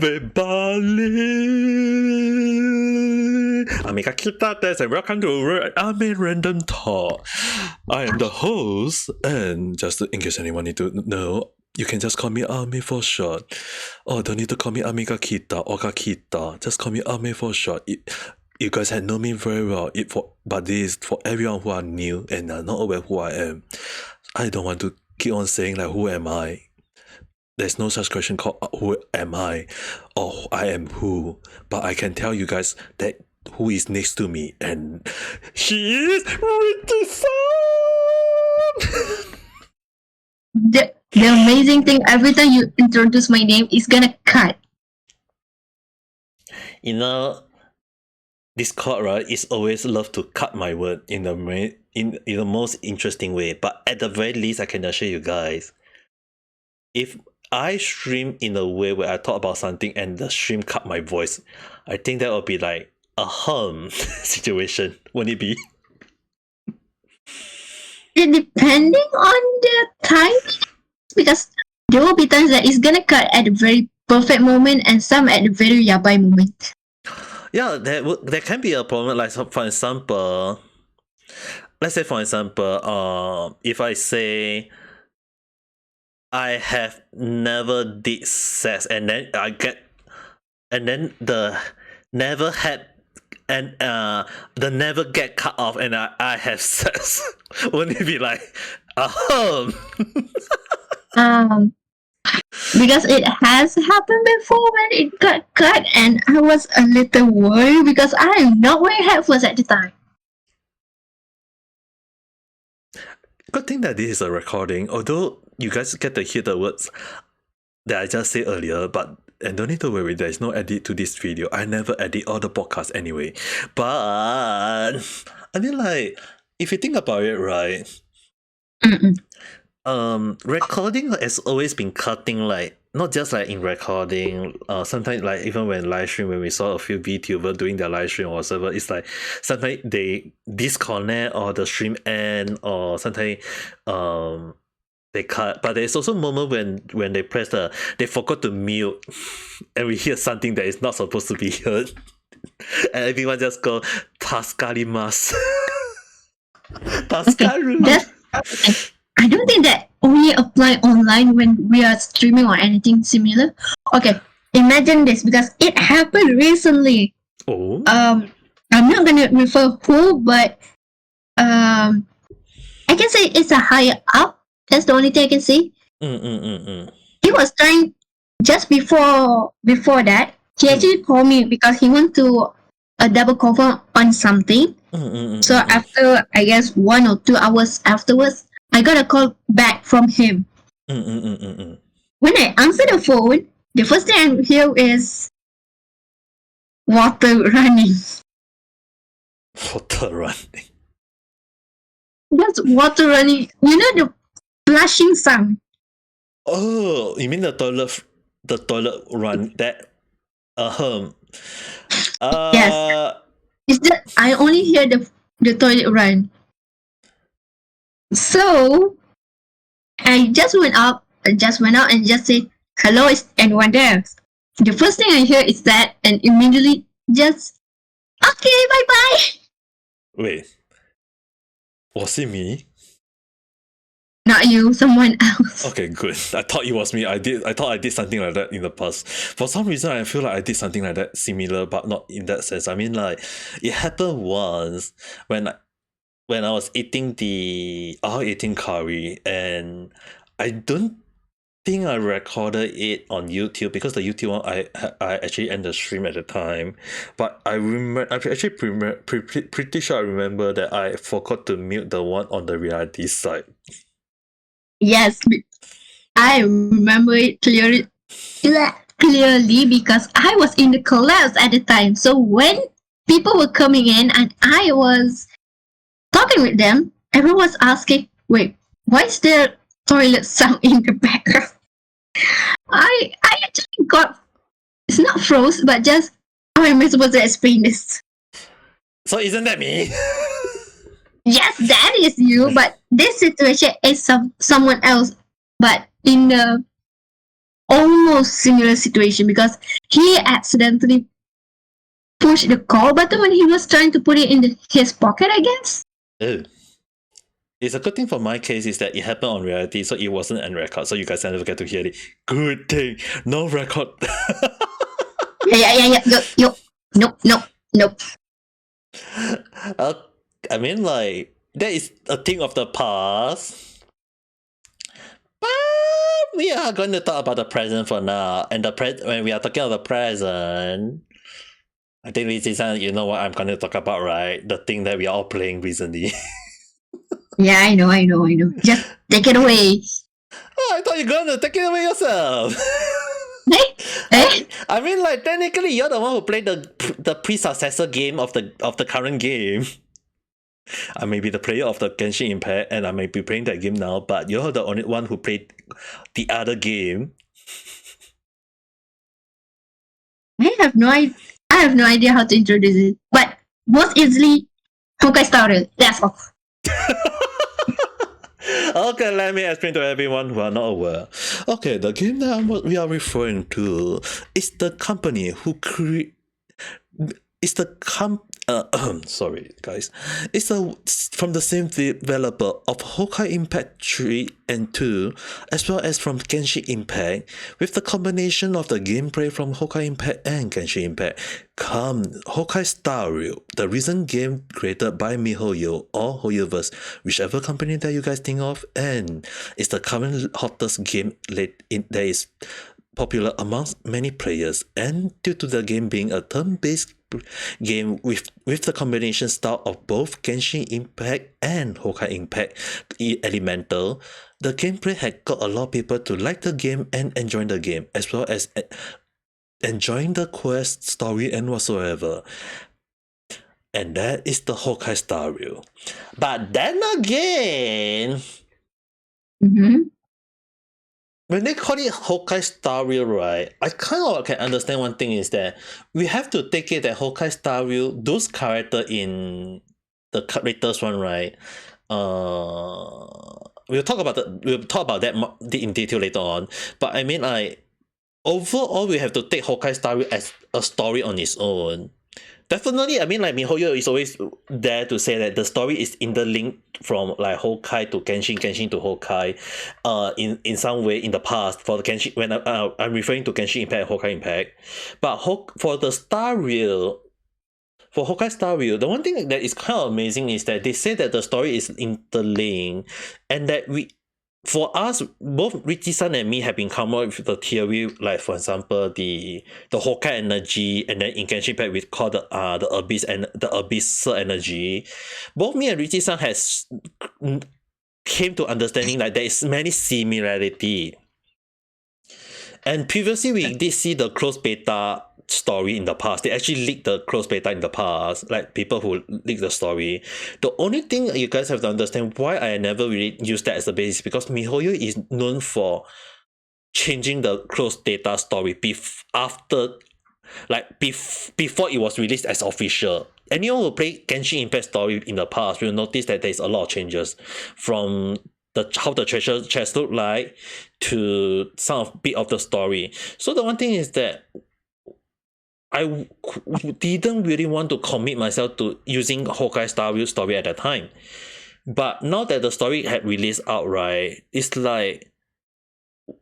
everybody. Ame Gakita, and welcome to Ame Random Talk. I am the host, and just in case anyone need to know, you can just call me Ame for short. Or don't need to call me Ame Gakita or Gakita. Just call me Ame for short. You guys had known me very well. But this is for everyone who are new and are not aware who I am. I don't want to keep on saying like, who am I? There's no such question called who am I or I am who. But I can tell you guys that who is next to me, and she is Rizi. The amazing thing, every time you introduce my name, it's gonna cut. You know, Discord, right, is always love to cut my word in the most interesting way. But at the very least, I can assure you guys, if I stream in a way where I talk about something and the stream cut my voice, I think that would be like a situation, wouldn't it be? Depending on the time, because there will be times that it's gonna cut at a very perfect moment and some at a very yabai moment. Yeah, there can be a problem. Like, for example, let's say if I say I have never did sex, and then the never had, and the never get cut off, and I have sex. Wouldn't it be like Because it has happened before when it got cut, and I was a little worried because I am not wearing headphones at the time. Good thing that this is a recording, although you guys get to hear the words that I just said earlier, and don't need to worry, there is no edit to this video. I never edit all the podcasts anyway. But I mean, like, if you think about it, right? Recording has always been cutting, like, not just like in recording, sometimes like even when live stream, when we saw a few VTubers doing their live stream or whatever, it's like sometimes they disconnect or the stream end, or sometimes they cut. But there's also a moment when they they forgot to mute and we hear something that is not supposed to be heard. And everyone just go Taskarimasu. Taskaru. I don't think that only apply online when we are streaming or anything similar. Okay, imagine this, because it happened recently. Oh. I'm not gonna refer who, but I can say it's a higher up. That's the only thing I can say. He was trying just before that. He actually called me because he want to double confirm on something. So after, I guess, 1 or 2 hours afterwards, I got a call back from him. When I answer the phone, the first thing I hear is water running. Water running. That's water running. You know the flushing sound? Oh, you mean the toilet run? That Yes. It's that I only hear the toilet run. So I just went out and just said, hello, is anyone there? The first thing I hear is that, and immediately just, okay, bye-bye. Wait, was it me? Not you, someone else. Okay, good. I thought it was me. I thought I did something like that in the past. For some reason, I feel like I did something like that similar, but not in that sense. I mean, like, it happened once when I was eating curry, and I don't think I recorded it on YouTube, because the YouTube one I actually ended the stream at the time. But I remember, I'm actually pretty sure I remember that I forgot to mute the one on the reality side. Yes, I remember it clearly because I was in the class at the time. So when people were coming in and I was talking with them, everyone was asking, wait, why is there toilet sound in the background? I actually got, it's not froze, but just, how am I supposed to explain this? So isn't that me? Yes, that is you, but this situation is someone else. But in the almost similar situation because he accidentally pushed the call button when he was trying to put it in his pocket, I guess. Oh. It's a good thing for my case is that it happened on reality, so it wasn't on record, so you guys never get to hear it. Good thing. No record. Yeah. Nope. I mean, like, that is a thing of the past. But we are going to talk about the present for now. And when we are talking about the present, I think Rizi-san, you know what I'm going to talk about, right? The thing that we are all playing recently. Yeah, I know. Just take it away. Oh, I thought you were going to take it away yourself. Hey? I mean, like, technically, you're the one who played the pre-successor game of the current game. I may be the player of the Genshin Impact, and I may be playing that game now, but you're the only one who played the other game. I have no idea how to introduce it, but most easily, Honkai Star Rail. That's all. Okay, let me explain to everyone who are not aware. Okay, the game that we are referring to is the company who sorry guys. It's from the same developer of Honkai Impact 3 and 2, as well as from Genshin Impact. With the combination of the gameplay from Honkai Impact and Genshin Impact, come Honkai Star Rail, the recent game created by MiHoYo or HoYoverse, whichever company that you guys think of, and it's the current hottest game that is popular amongst many players, and due to the game being a turn-based game with the combination style of both Genshin Impact and Honkai Impact Elemental, the gameplay had got a lot of people to like the game and enjoy the game, as well as enjoying the quest, story, and whatsoever. And that is the Honkai Star Rail. But then again, when they call it Honkai Star Rail, right, I kind of can understand one thing is that we have to take it that Honkai Star Rail, those characters in the latest one, right? We'll talk about that in detail later on. But I mean, like, overall, we have to take Honkai Star Rail as a story on its own. Definitely, I mean, like, MiHoYo is always there to say that the story is interlinked from like Honkai to Genshin, Genshin to Honkai, in some way in the past for the Genshin, when I'm referring to Genshin Impact and Honkai Impact. But for the Star Rail, for Honkai Star Rail, the one thing that is kind of amazing is that they say that the story is interlinked, and that for us, both Richi-san and me have been come up with the theory, like for example, the Honkai energy, and then in Genshin Impact we call the Abyss and the Abyssal energy. Both me and Richi-san has came to understanding like there is many similarity. And previously we did see the closed beta story in the past. They actually leaked the closed beta in the past, like people who leaked the story. The only thing you guys have to understand why I never really used that as a basis, because MiHoYo is known for changing the closed data story before it was released as official. Anyone who played Genshin Impact story in the past will notice that there's a lot of changes from how the treasure chest look like to some bit of the story. So the one thing is that I didn't really want to commit myself to using Honkai Star Rail story at that time. But now that the story had released outright, it's like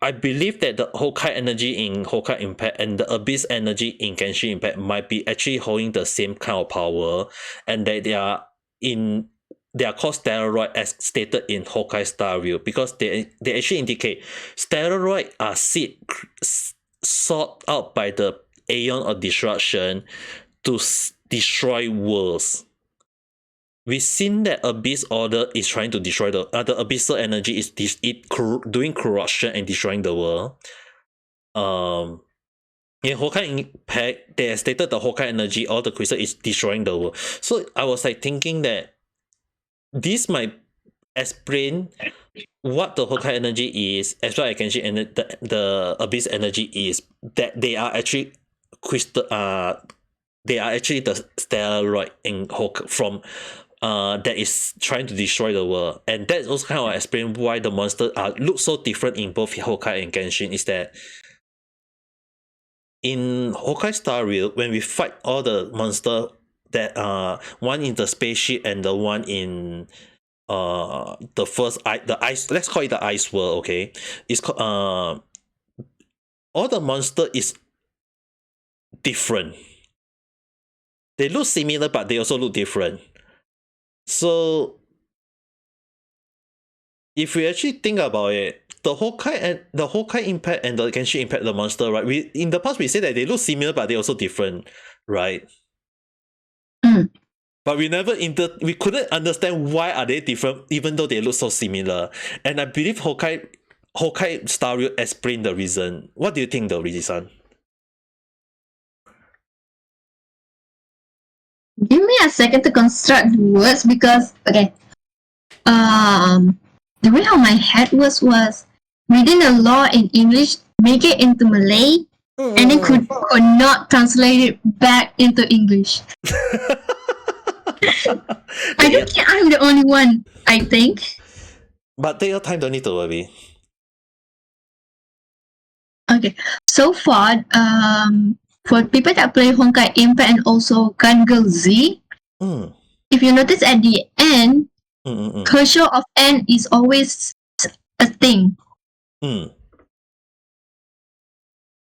I believe that the Honkai energy in Honkai Impact and the Abyss energy in Genshin Impact might be actually holding the same kind of power, and that they are called steroid as stated in Honkai Star Rail, because they actually indicate steroid are sought out by the Aeon of Destruction to destroy worlds. We've seen that Abyss Order is trying to destroy the Abyssal energy is doing corruption and destroying the world. In Honkai Impact, they have stated the Honkai energy, all the crystal is destroying the world. So I was like thinking that this might explain what the Honkai energy is, as well as the Abyss energy is, that they are actually crystal. They are actually the steroid in Honkai from that is trying to destroy the world, and that also kind of explain why the monsters look so different in both Honkai and Genshin. Is that in Honkai Star Rail, when we fight all the monster that one in the spaceship and the one in the ice, let's call it the ice world, okay? It's all the monster is different. They look similar, but they also look different. So if we actually think about it, the Honkai Impact and the Genshin Impact, the monster, right? We in the past we say that they look similar, but they also different, right? But we couldn't understand why are they different, even though they look so similar. And I believe Honkai Star Rail explained the reason. What do you think, though, Rizi-san? Give me a second to construct the words because okay. The way how my head was reading the law in English, make it into Malay, and then could not translate it back into English. I don't think I'm the only one, I think. But take your time, don't need to worry. Okay. So far, for people that play Honkai Impact and also Gun Girl Z, if you notice at the end, Kershaw of N is always a thing.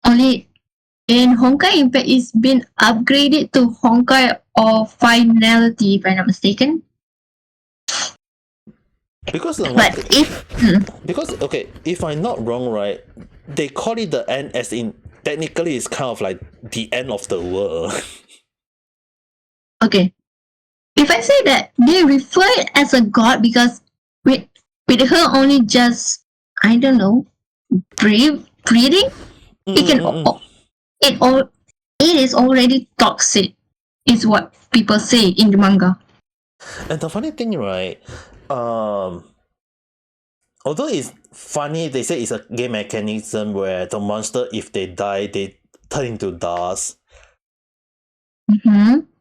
Only in Honkai Impact is been upgraded to Honkai of Finality, if I'm not mistaken. Because if I'm not wrong, right, they call it the end as in technically it's kind of like the end of the world. Okay. If I say that they refer it as a god because with her only just I don't know breathing, it is already toxic, is what people say in the manga. And the funny thing, right? Although it's funny, they say it's a game mechanism where the monster, if they die, they turn into dust.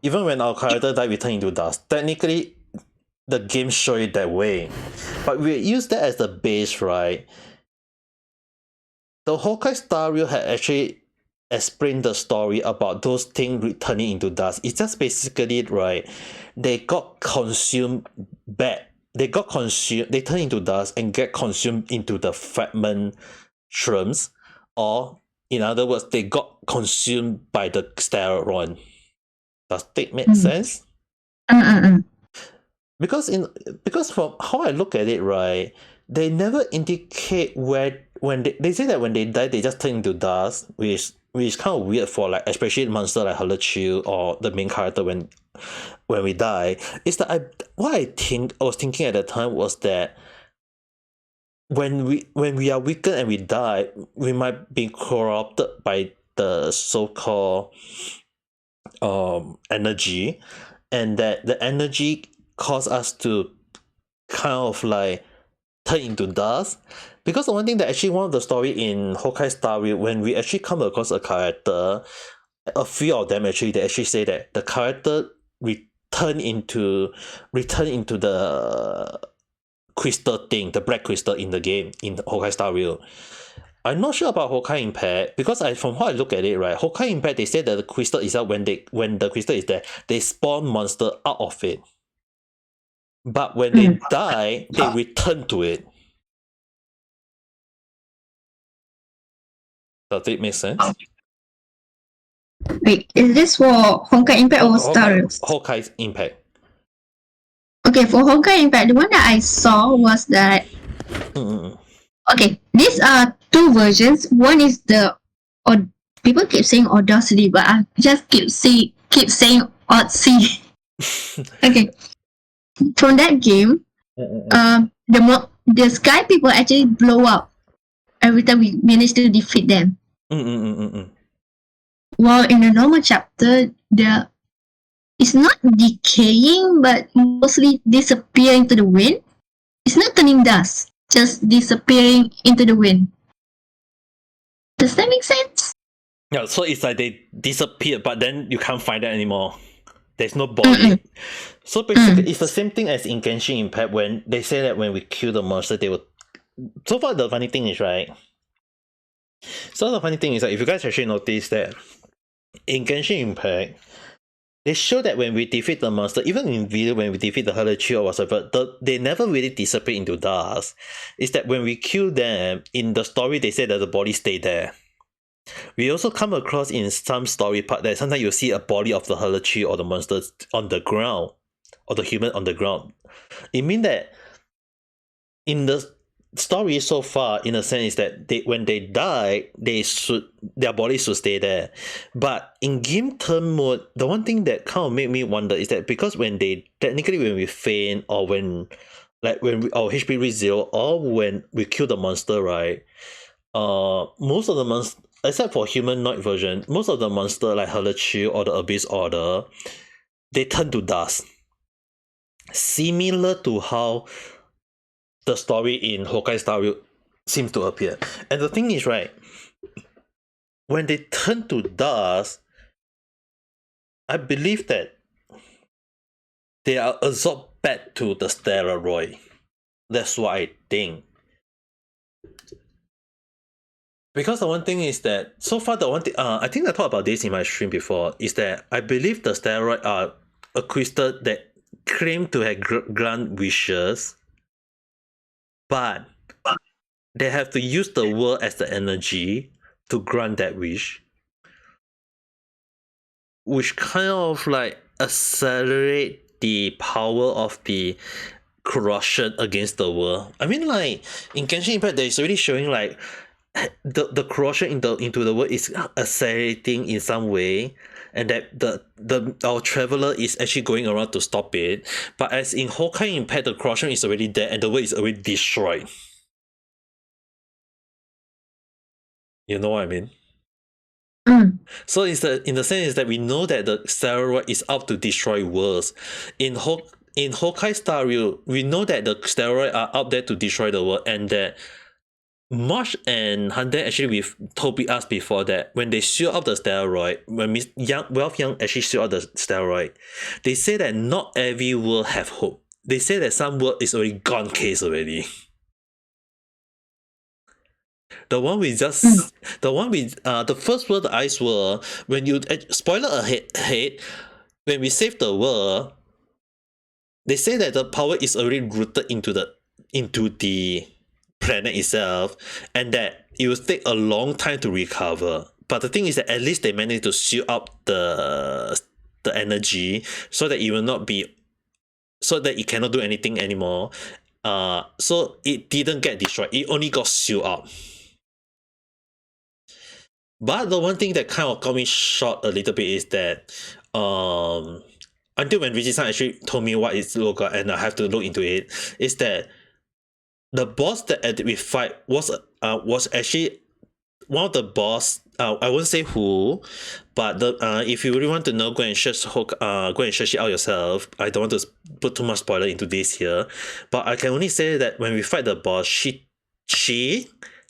Even when our character die, we turn into dust. Technically, the game show it that way. But we use that as the base, right? The Honkai Star Rail had actually explained the story about those things turning into dust. It's just basically, right, they got consumed bad. They turn into dust and get consumed into the fragment shrooms, or in other words, they got consumed by the steroid. Does that make sense? Because from how I look at it, right, they never indicate when they say that when they die they just turn into dust, which is kind of weird for like especially a monster like Halachiu or the main character when we die. Is that I was thinking at the time was that when we are weakened and we die, we might be corrupted by the so-called energy, and that the energy cause us to kind of like turn into dust. Because the one thing that actually one of the story in Honkai Star Rail, when we actually come across a character, a few of them actually, they actually say that the character return into the crystal thing, the black crystal in the game, in the Honkai Star Rail. I'm not sure about Honkai Impact because from how I look at it, right, Honkai Impact, they say that the crystal itself, when the crystal is there, they spawn monster out of it. But when they die, they return to it. Does it make sense? Wait, is this for Honkai Impact or Star Rail? Honkai Impact. Okay, for Honkai Impact, the one that I saw was that okay, these are two versions. One is or people keep saying Audacity, but I just keep saying Odyssey. Okay, from that game, the sky people actually blow up every time we manage to defeat them. While in the normal chapter, it's not decaying, but mostly disappear into the wind. It's not turning dust, just disappearing into the wind. Does that make sense? Yeah, so it's like they disappear, but then you can't find it anymore. There's no body. So basically, it's the same thing as in Genshin Impact when they say that when we kill the monster, they will. So far, the funny thing is, right, So the funny thing is that if you guys actually notice that in Genshin Impact, they show that when we defeat the monster, even in video when we defeat the Halachi or whatever, they never really dissipate into dust. It's that when we kill them, in the story they say that the body stay there. We also come across in some story part that sometimes you see a body of the Halachi or the monster on the ground, or the human on the ground. It means that in the story so far, in a sense, is that when they die, their bodies should stay there. But in game turn mode, the one thing that kind of made me wonder is that because when we faint, or when our HP reach 0, or when we kill the monster, right? Most of the monsters, except for humanoid version, most of the monster like Halachi or the Abyss Order, they turn to dust. Similar to how the story in Honkai Star Rail seems to appear. And the thing is, right, when they turn to dust, I believe that they are absorbed back to the steroid. That's what I think. Because the one thing is that, so far the one thing, I think I talked about this in my stream before, is that I believe the steroid are a crystal that claim to have grant wishes, but they have to use the world as the energy to grant that wish, which kind of like accelerate the power of the corruption against the world. I mean, like in Genshin Impact, there is already showing like the corruption into the world is accelerating in some way, and that our traveler is actually going around to stop it. But as in Honkai Impact, the corruption is already there and the world is already destroyed. You know what I mean? So in the sense is that we know that the steroid is out to destroy worlds. In Honkai Star Rail, we know that the steroid are out there to destroy the world, and that Marsh and Hunter actually we've told us before that when they shoot up the steroid, when Wealth Young actually shoot up the steroid, they say that not every world have hope. They say that some world is already gone case already. The first world, the Ice World, when you spoiler ahead, when we save the world, they say that the power is already rooted into the planet itself, and that it will take a long time to recover. But the thing is that at least they managed to seal up the energy so that it will not be, so that it cannot do anything anymore. So it didn't get destroyed. It only got sealed up. But the one thing that kind of got me shocked a little bit is that until when Rizi-san actually told me what is logo, and I have to look into it, is that the boss that we fight was actually one of the boss. I won't say who, but if you really want to know, go and search it out yourself. I don't want to put too much spoiler into this here, but I can only say that when we fight the boss, she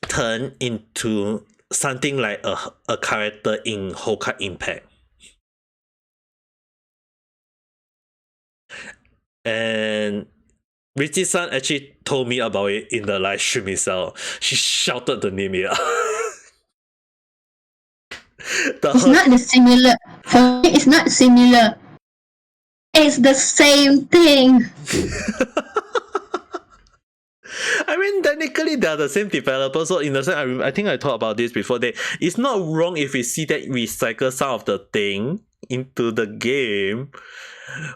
turned into something like a character in Honkai Impact. And Richi-san actually told me about it in the live stream itself. She shouted the name here. It's not the similar. For me, it's not similar. It's the same thing. I mean, technically they are the same developer, so in a sense, I think I talked about this before. It's not wrong if we see that we cycle some of the thing into the game,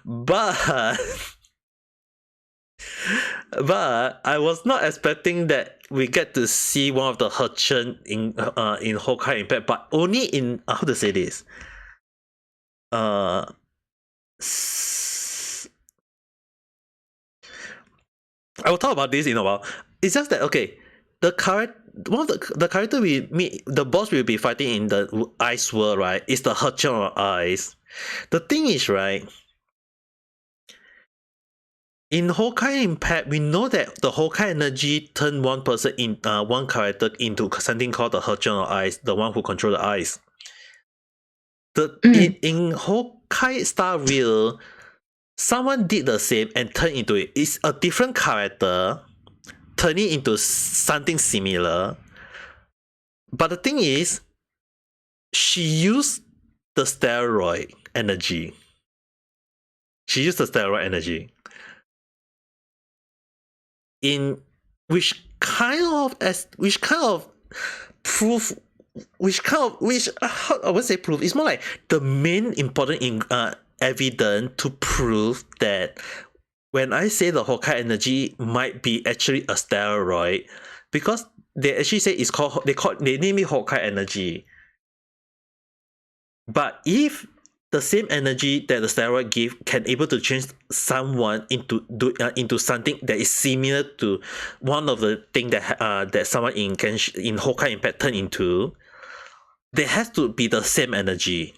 but I was not expecting that we get to see one of the Hurchen in Honkai Impact, but only in how to say this. I will talk about this in a while. It's just that okay, the character we meet, the boss we'll be fighting in the Ice World, right, is the Hurchen on Ice. The thing is, right, in Honkai Impact, we know that the Honkai energy turn one person in one character into something called the Hurchen on Ice, the one who control the ice. In Honkai Star Rail, someone did the same and turned into it. It's a different character turning into something similar, but the thing is, she used the steroid energy. In which kind of proof, I won't say proof. It's more like the main important evidence to prove that when I say the Honkai energy might be actually a steroid, because they actually say they name it Honkai energy. But if the same energy that the steroid give can able to change someone into something that is similar to one of the thing that someone in Honkai Impact turn into, there has to be the same energy.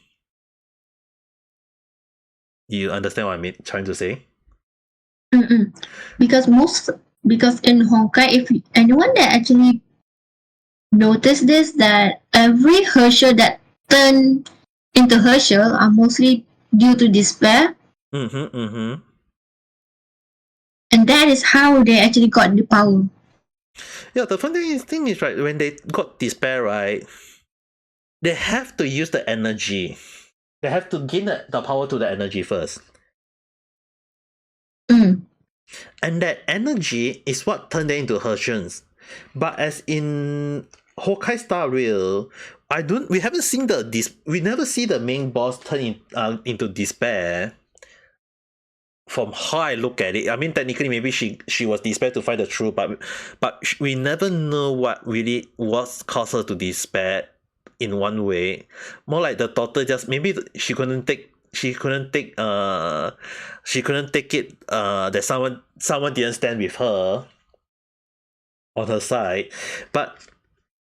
You understand what I'm trying to say? Because in Honkai, if anyone that actually noticed this, that every Herschel that turn into Herschel are mostly due to despair. And that is how they actually got the power. Yeah, the funny thing is, right, when they got despair, right, they have to use the energy. They have to gain the power to the energy first. And that energy is what turned them into Herschels. But as in Honkai Star Rail, we haven't seen we never see the main boss turn into despair. From how I look at it, I mean, technically maybe she was despair to find the truth, but we never know what really was caused her to despair in one way. More like the daughter just maybe she couldn't take it that someone didn't stand with her on her side. But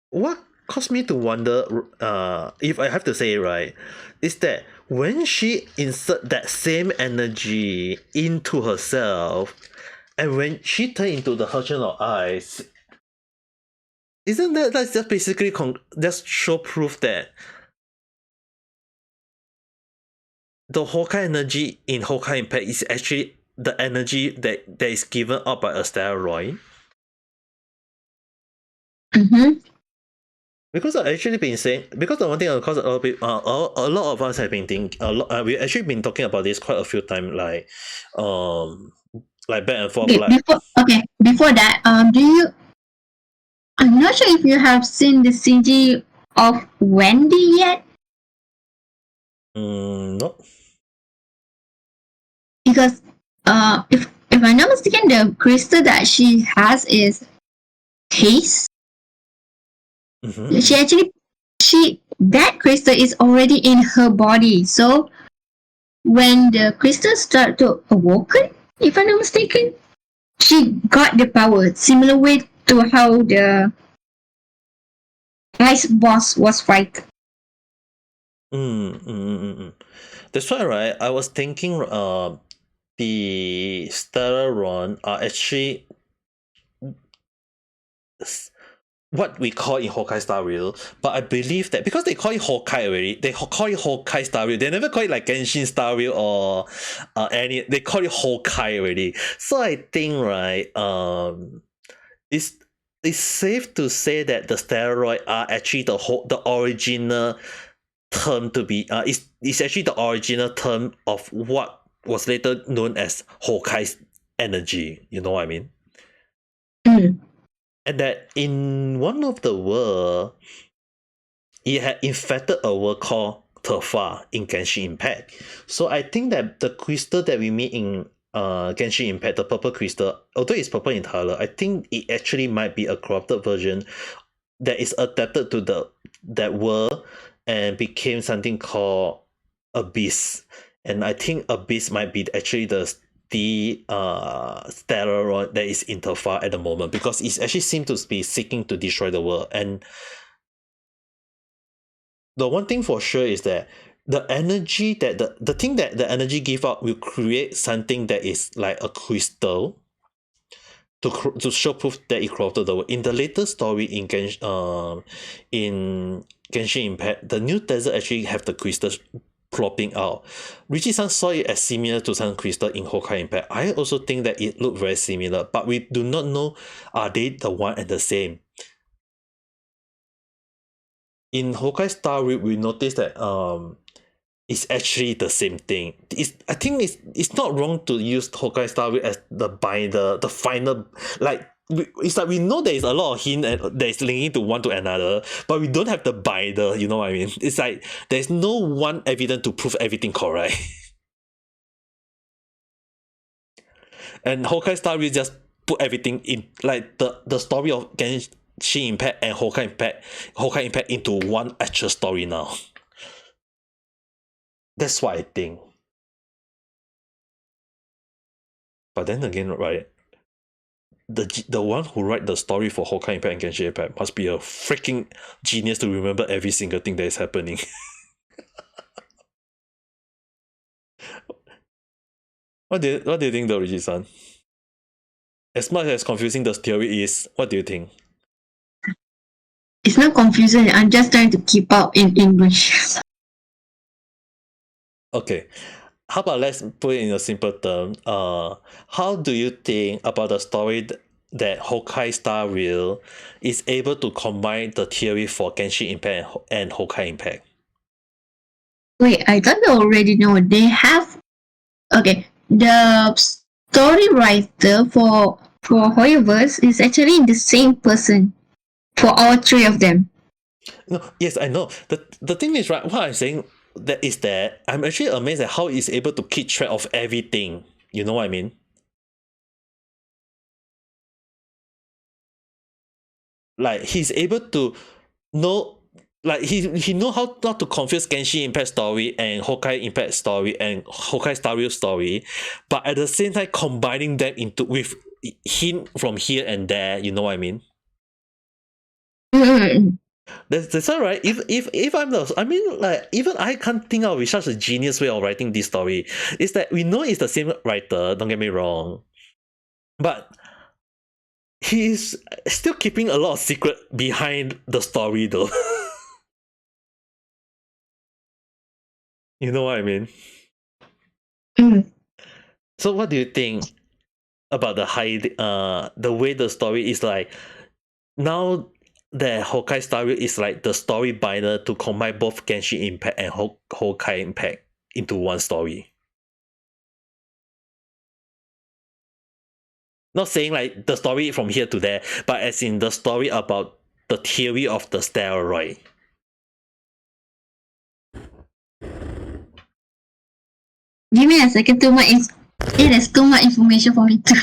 what caused me to wonder, if I have to say, right, is that when she insert that same energy into herself, and when she turned into the Herschel of Eyes, isn't that's just basically just show proof that the Honkai energy in Honkai Impact is actually the energy that is given out by a steroid? Because I've actually been saying, because the one thing, of course, a lot of us have been thinking, we've actually been talking about this quite a few times, like back and forth. Before that, I'm not sure if you have seen the CG of Wendy yet. No. Because if I'm not mistaken, the crystal that she has is haste. That crystal is already in her body. So when the crystal start to awaken, if I'm not mistaken, she got the power, similar way to how the ice boss was fight. That's why, right? I was thinking the Stellaron are actually what we call in Honkai Star Rail, but I believe that because they call it Honkai already, they call it Honkai Star Rail. They never call it like Genshin Star Rail or they call it Honkai already. So I think, right, it's safe to say that the steroid are actually the original term to be is actually the original term of what was later known as Hokkai's energy. You know what I mean? And that in one of the world, it had infected a world called Terfa in Genshin Impact. So I think that the crystal that we meet in Genshin Impact, the purple crystal, although it's purple in color, I think it actually might be a corrupted version that is adapted to that world and became something called Abyss. And I think Abyss might be actually the steroid that is in Terfa at the moment, because it actually seems to be seeking to destroy the world. And the one thing for sure is that the energy that the thing that the energy give out will create something that is like a crystal to show proof that it corrupted the world. In the latest story in Genshin Impact, the new desert actually have the crystals plopping out. Richi-san saw it as similar to some crystal in Honkai Impact. I also think that it looked very similar, but we do not know are they the one and the same. in Honkai Star Rail, we noticed that it's actually the same thing. I think it's not wrong to use Honkai Star Rail as the binder, the final, like it's like we know there is a lot of hint and that is linking to one to another, but we don't have the binder. You know what I mean? It's like there's no one evidence to prove everything correct. And Honkai Star Rail just put everything in, like the story of Genshin Impact and Honkai Impact into one actual story now. That's what I think. But then again, right, the one who write the story for Honkai Impact and Genshin Impact must be a freaking genius to remember every single thing that is happening. What do you think though, Rishi-san? As much as confusing the theory is, what do you think? It's not confusing. I'm just trying to keep up in English. Okay. How about let's put it in a simple term. How do you think about the story that Honkai Star Rail is able to combine the theory for Genshin Impact and Honkai Impact? Wait, I thought you already know. They have the story writer for Hoyoverse is actually the same person for all three of them. No, yes, I know. The thing is, right, what I'm saying that is that I'm actually amazed at how he's able to keep track of everything. You know what I mean? Like he's able to know, like he know how not to confuse Genshin Impact story and Honkai Impact story and Honkai Star Rail story, but at the same time combining them into with hint from here and there. You know what I mean? That's all right. If I'm the, I mean, like even I can't think of such a genius way of writing this story. It's that we know it's the same writer. Don't get me wrong, but he's still keeping a lot of secret behind the story, though. You know what I mean? So, what do you think about the way the story is like now? The Honkai Star Rail is like the story binder to combine both Genshin Impact and Honkai Impact into one story. Not saying like the story from here to there, but as in the story about the theory of the steroid. Give me a second. It is too much information for me to.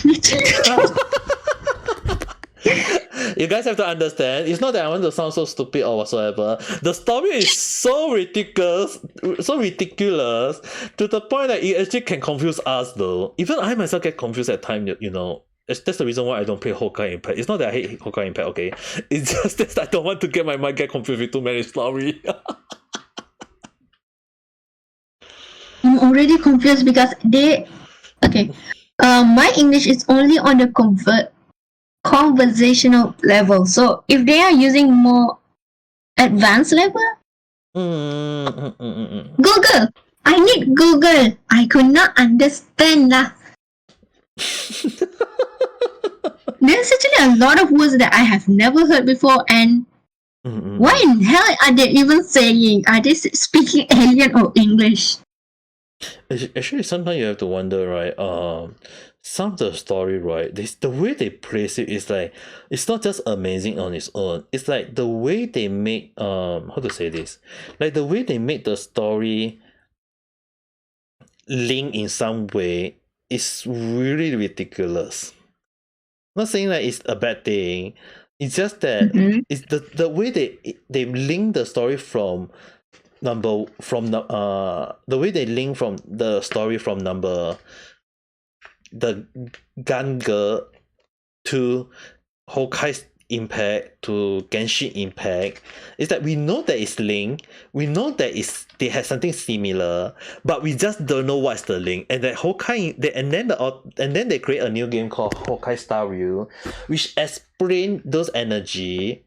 You guys have to understand, it's not that I want to sound so stupid or whatsoever. The story is so ridiculous to the point that it actually can confuse us though. Even I myself get confused at times, you know. That's the reason why I don't play Honkai Impact. It's not that I hate Honkai Impact, okay? It's just that I don't want to get my mind get confused with too many stories. I'm already confused because my English is only on the conversational level. So if they are using more advanced level, Google. I need Google. I could not understand lah. There's actually a lot of words that I have never heard before, and what in hell are they even saying? Are they speaking alien or English? Actually, sometimes you have to wonder, right? Some of the story, right? The way they place it is like it's not just amazing on its own. It's like the way they make how to say this, like the way they make the story link in some way is really ridiculous. Not saying that it's a bad thing. It's just that it's the way they link the story from the way they link from the story from the gun girl to Honkai Impact to Genshin Impact is that we know that it's linked, we know that they have something similar, but we just don't know what's the link. And that and then they create a new game called Honkai Star Rail, which explain those energy.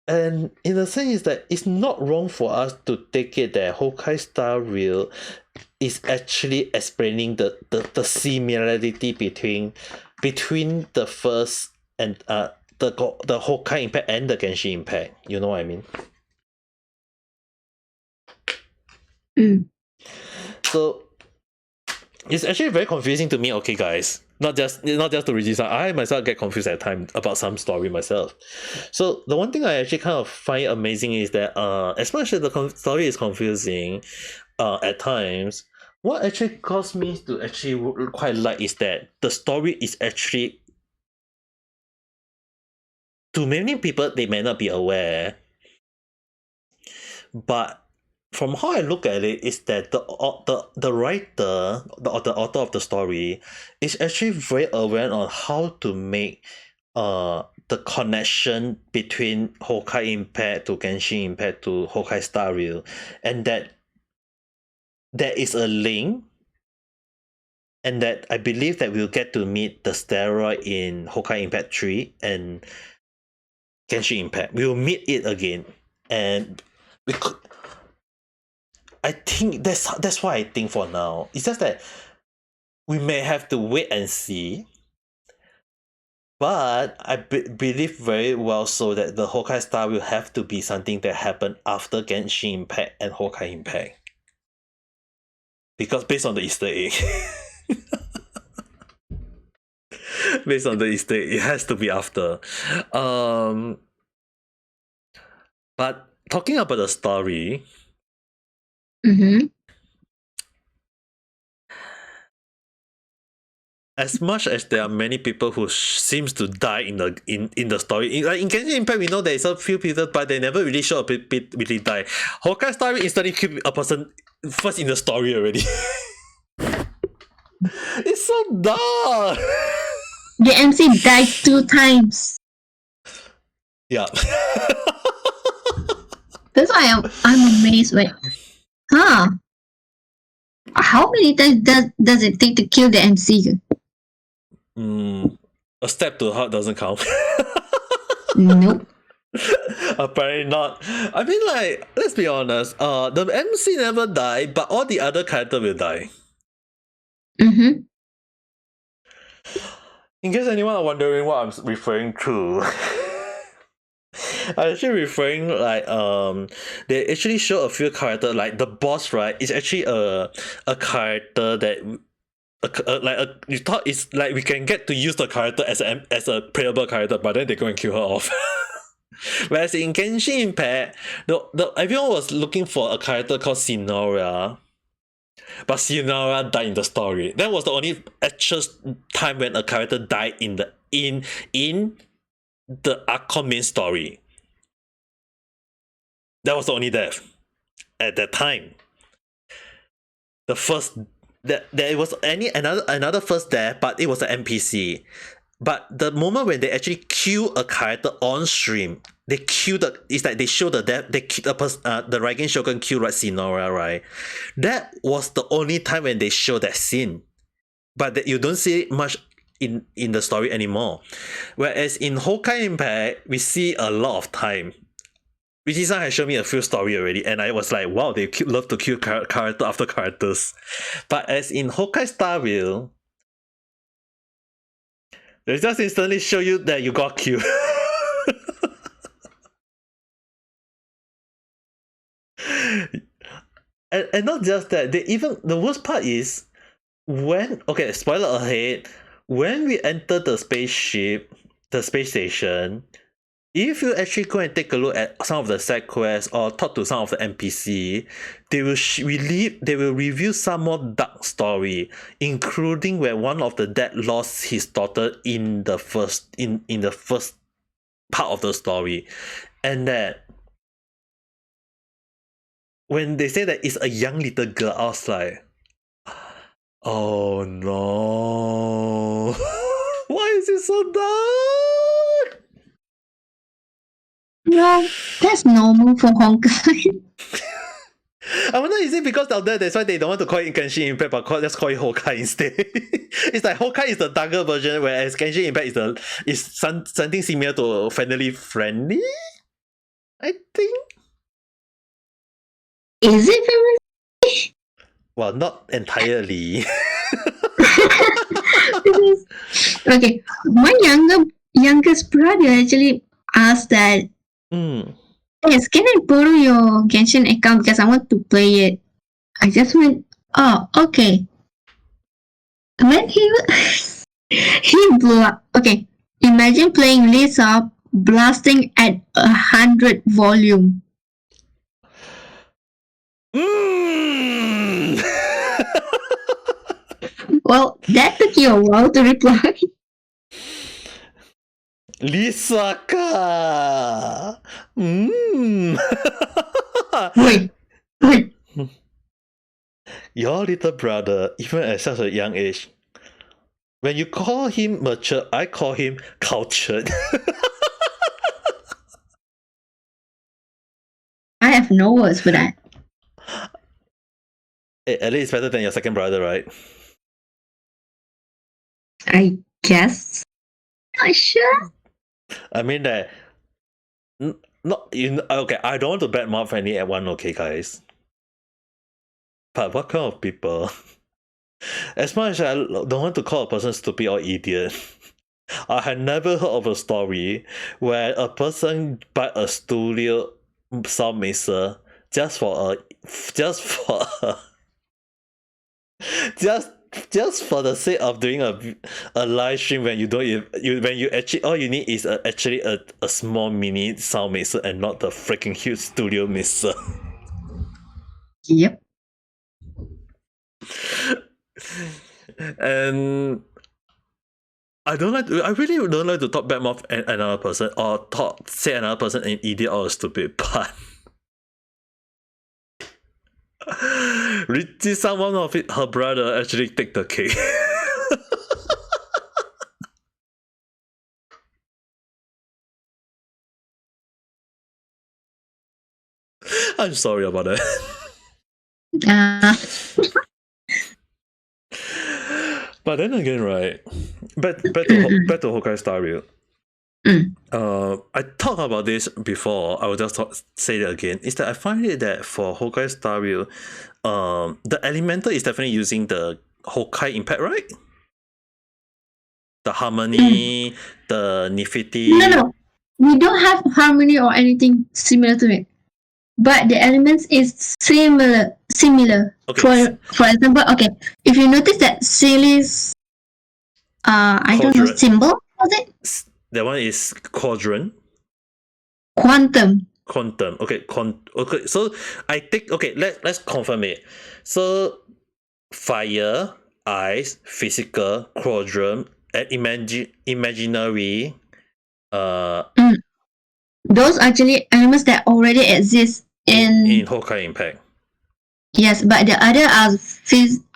And in a sense, is that it's not wrong for us to take it that Honkai Star Rail is actually explaining the similarity between the first and the Honkai Impact and the Genshin Impact. You know what I mean? So it's actually very confusing to me, okay guys. Not just to Rizi, I myself get confused at times about some story myself. So the one thing I actually kind of find amazing is that as much as the story is confusing at times, what actually caused me to actually quite like is that the story is actually, to many people they may not be aware, but from how I look at it is that the writer, the author of the story is actually very aware on how to make the connection between Honkai Impact to Genshin Impact to Honkai Star Rail, and that there is a link, and that I believe that we'll get to meet the steroid in Honkai Impact 3 and Genshin Impact. We will meet it again, and we could. I think that's what I think for now. It's just that we may have to wait and see. But I believe very well so that the Honkai Star will have to be something that happened after Genshin Impact and Honkai Impact. Because based on the Easter egg. Based on the Easter egg, it has to be after. But talking about the story, as much as there are many people who seems to die in the story, like in Genshin Impact, we know there is a few people, but they never really show a bit really die. Honkai Star Rail instantly kill a person first in the story already. It's so dark. The MC died 2 times. Yeah. That's why I'm amazed. Like, how many times does it take to kill the MC? A step to the heart doesn't count. Nope. Apparently not. I mean, like, let's be honest. The MC never die, but all the other characters will die. In case anyone are wondering what I'm referring to, I'm actually referring like they actually show a few characters, like the boss, right? It's actually a character that you thought it's like we can get to use the character as a playable character, but then they go and kill her off. Whereas in Genshin Impact, everyone was looking for a character called Sinora, but Sinora died in the story. That was the only actual time when a character died in the Archon main story. That was the only death at that time. The first there was another first death, but it was an NPC. But the moment when they actually kill a character on stream, they kill it's like they show the death. They kill the Raigen Shogun kill Sinora, right? That was the only time when they show that scene, but you don't see it much in the story anymore. Whereas in Honkai Impact, we see a lot of time. Rizi-san has shown me a few stories already, and I was like, wow, they love to kill character after characters. But as in Honkai Star Rail, they just instantly show you that you got killed. and not just that, the worst part is spoiler ahead, when we enter the space station, if you actually go and take a look at some of the side quests or talk to some of the NPC, they will reveal some more dark story, including where one of the dead lost his daughter in the first part of the story, and that when they say that it's a young little girl, I was like, oh no. Why is it so dark? Well, that's normal for Honkai. I wonder, is it because of that, that's why they don't want to call it Genshin Impact, but just call it Honkai instead? It's like Honkai is the darker version, whereas Genshin Impact is something similar to Family Friendly, I think. Is it family? Well, not entirely. Okay, my youngest brother actually asked that, yes, can I borrow your Genshin account because I want to play it? I just went, oh, okay. When he he blew up. Okay, imagine playing Lisa blasting at 100 volume. Well, that took you a while to reply. Lisa ka. Wait. Your little brother, even at such a young age, when you call him mature, I call him cultured. I have no words for that. At least it's better than your second brother, right? I guess. Not sure. I mean that. Okay, I don't want to badmouth anyone, okay, guys. But what kind of people? As much as I don't want to call a person stupid or idiot, I had never heard of a story where a person buy a studio sound mixer just for the sake of doing a live stream when you actually all you need is actually a small mini sound mixer and not the freaking huge studio mixer. Yep. And I really don't like to talk bad mouth another person or say another person an idiot or a stupid, but Rizi, someone of her brother actually take the cake. I'm sorry about that. But then again, right? Back to Honkai Star Rail. I talked about this before. I will just say it again. Is that I find it that for Honkai Star Rail, the Elemental is definitely using the Honkai Impact, right? The harmony, the nifty. No. We don't have harmony or anything similar to it. But the elements is similar. Okay. For example, okay, if you notice that Cilly's I don't know, symbol, was it? That one is quadrant. Quantum. Okay, okay. So I think let's confirm it. So fire, ice, physical, quadrant, and imaginary. Those actually elements that already exist in Honkai Impact. Yes, but the other are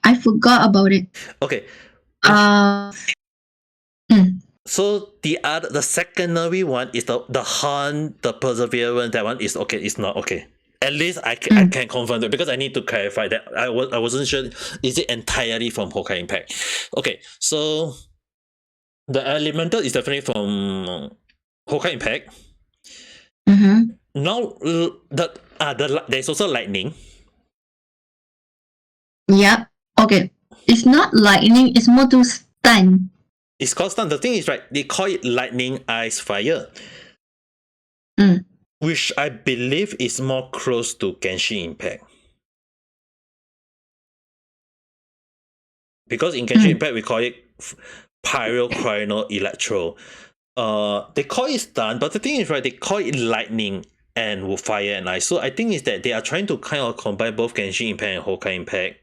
I forgot about it. Okay. So the secondary one is the hunt, the perseverance. That one is okay. It's not okay. At least I can confirm it because I need to clarify that I wasn't sure. Is it entirely from Honkai Impact? Okay, so the elemental is definitely from Honkai Impact. Now there's also lightning. Yep. Okay. It's not lightning. It's more to stun. It's called stun. The thing is, right, they call it lightning, ice, fire. Which I believe is more close to Genshin Impact. Because in Genshin Impact, we call it Pyro, Chrono, Electro. They call it stun, but the thing is, right, they call it lightning and fire and ice. So I think is that they are trying to kind of combine both Genshin Impact and Honkai Impact,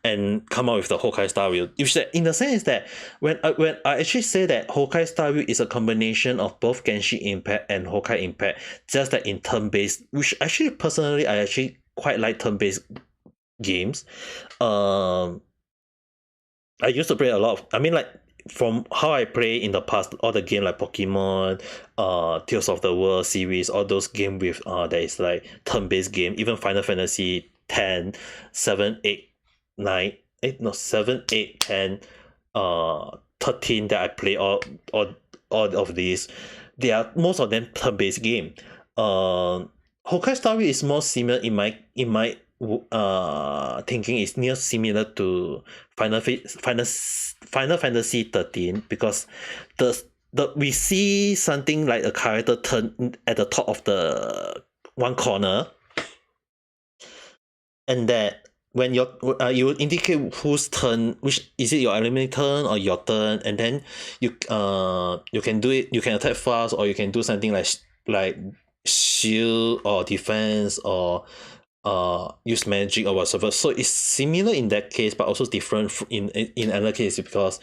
and come out with the Honkai Star Rail. In the sense that when I actually say that Honkai Star Rail is a combination of both Genshin Impact and Honkai Impact, just that in turn-based, which actually personally I actually quite like turn-based games. I used to play a lot of, I mean, like, from how I play in the past, all the game like Pokemon, Tales of the World series, all those games with that is like turn-based game, even Final Fantasy 10, 7, 8, 9, 8, no, 7, 8, 10, 13 that I play all of these, they are most of them turn-based game. Honkai Star Rail is more similar in my thinking is near similar to Final Fantasy 13 because the we see something like a character turn at the top of the one corner, and that when you indicate whose turn, which is it your enemy turn or your turn, and then you can do it. You can attack fast, or you can do something like shield or defense or use magic or whatever. So it's similar in that case, but also different in another case because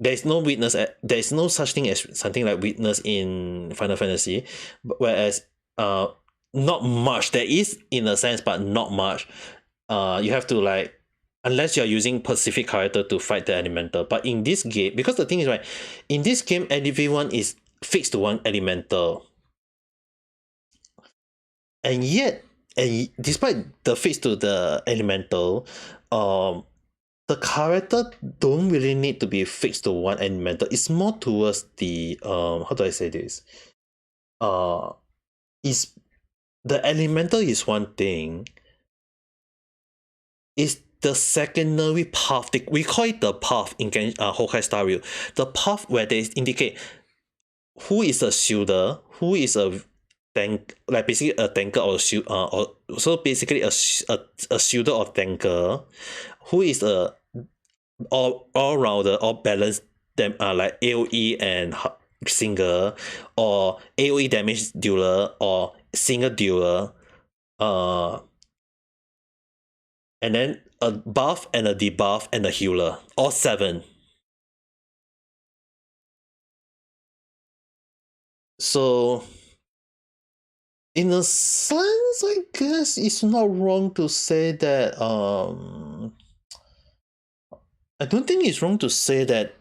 there's no weakness. There's no such thing as something like weakness in Final Fantasy, whereas not much. There is in a sense, but not much. You have to like, unless you're using Pacific character to fight the elemental. But in this game, because the thing is right, in this game everyone is fixed to one elemental. And yet, despite the fix to the elemental, the character don't really need to be fixed to one elemental. It's more towards the how do I say this? Is the elemental is one thing. Is the secondary path. We call it the path in Honkai Star Rail. The path where they indicate who is a shielder, who is a tank, like basically a tanker or shield, or so basically a shielder or tanker, who is a all rounder or balance them like AOE and single, or AOE damage dealer or single dealer, and then a buff and a debuff and a healer, all 7. So in a sense, I guess it's not wrong to say that I don't think it's wrong to say that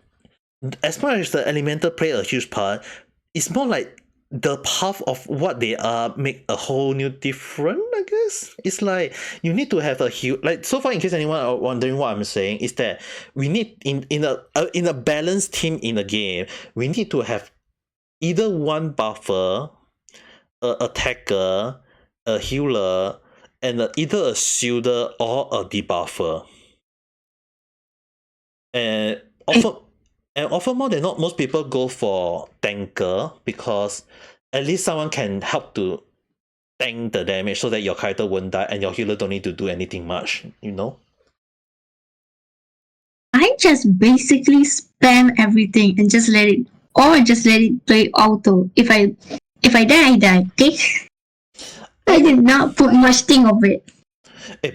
as much as the elemental play a huge part, it's more like the path of what they are make a whole new different, I guess. It's like you need to have a heal. Like so far, in case anyone are wondering what I'm saying, is that we need in a balanced team in a game, we need to have either one buffer, a attacker, a healer, and either a shielder or a debuffer. And often more than not, most people go for tanker because at least someone can help to tank the damage so that your character won't die and your healer don't need to do anything much, you know? I just basically spam everything and just let it play auto. If I die, I die, okay? I did not put much thing of it.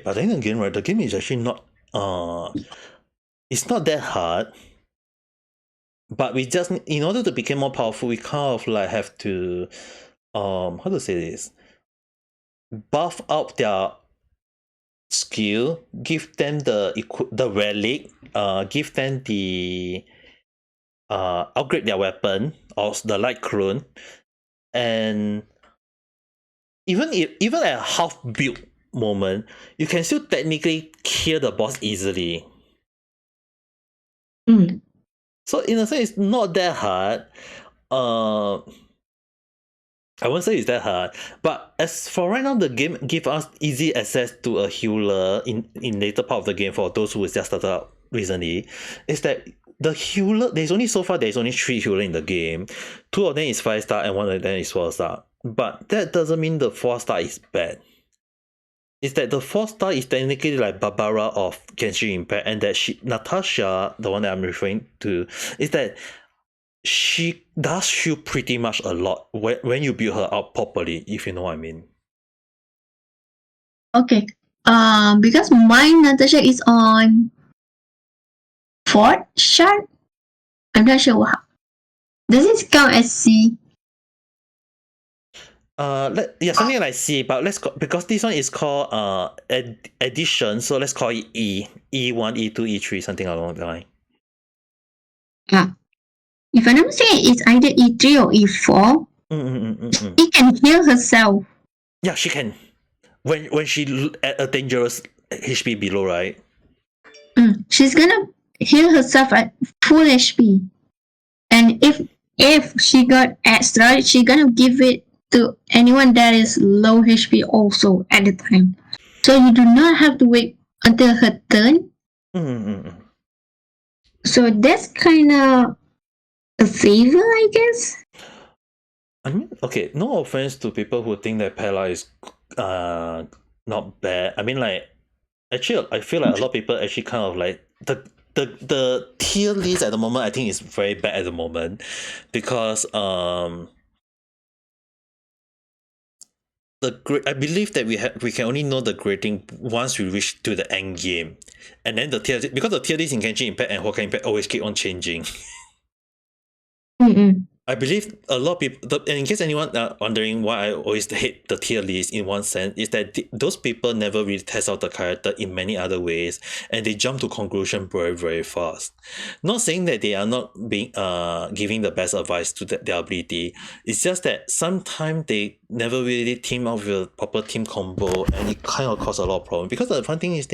But then again, right, the game is actually not it's not that hard. But we just, in order to become more powerful, we kind of like have to how to say this, buff up their skill, give them the relic, give them the upgrade their weapon or the light clone, and even at half build moment, you can still technically kill the boss easily. So in a sense, it's not that hard. I won't say it's that hard, but as for right now, the game give us easy access to a healer in later part of the game for those who just started out recently. Is that the healer? There's only 3 healer in the game. 2 of them is 5-star and 1 of them is 4-star. But that doesn't mean the 4-star is bad. Is that the 4-star is technically like Barbara of Genshin Impact, and that Natasha, the one that I'm referring to, is that she does heal pretty much a lot when you build her up properly, if you know what I mean. Okay. Because my Natasha is on 4th shard. I'm not sure how. Does this count as C? Something like C, but because this one is called addition, so let's call it E. E1, E2, E3, something along the line. If I'm not mistaken, it's either E3 or E4. She can heal herself. Yeah, she can. When she at a dangerous HP below, right? She's gonna heal herself at full HP. And if she got extra, she's gonna give it to anyone that is low HP also at the time. So you do not have to wait until her turn. So that's kind of a favor, I guess. I mean, okay, no offense to people who think that Pella is not bad. I mean, like, actually, I feel like a lot of people actually kind of like the tier list at the moment. I think is very bad at the moment because I believe that we can only know the grading once we reach to the end game, and then the tier, because the tier list in Genshin Impact and Honkai Impact always keep on changing. I believe a lot of people, and in case anyone wondering why I always hate the tier list in one sense, is that those people never really test out the character in many other ways, and they jump to conclusion very, very fast. Not saying that they are not being giving the best advice to their ability. It's just that sometimes they never really team up with a proper team combo, and it kind of cause a lot of problem. Because the fun thing is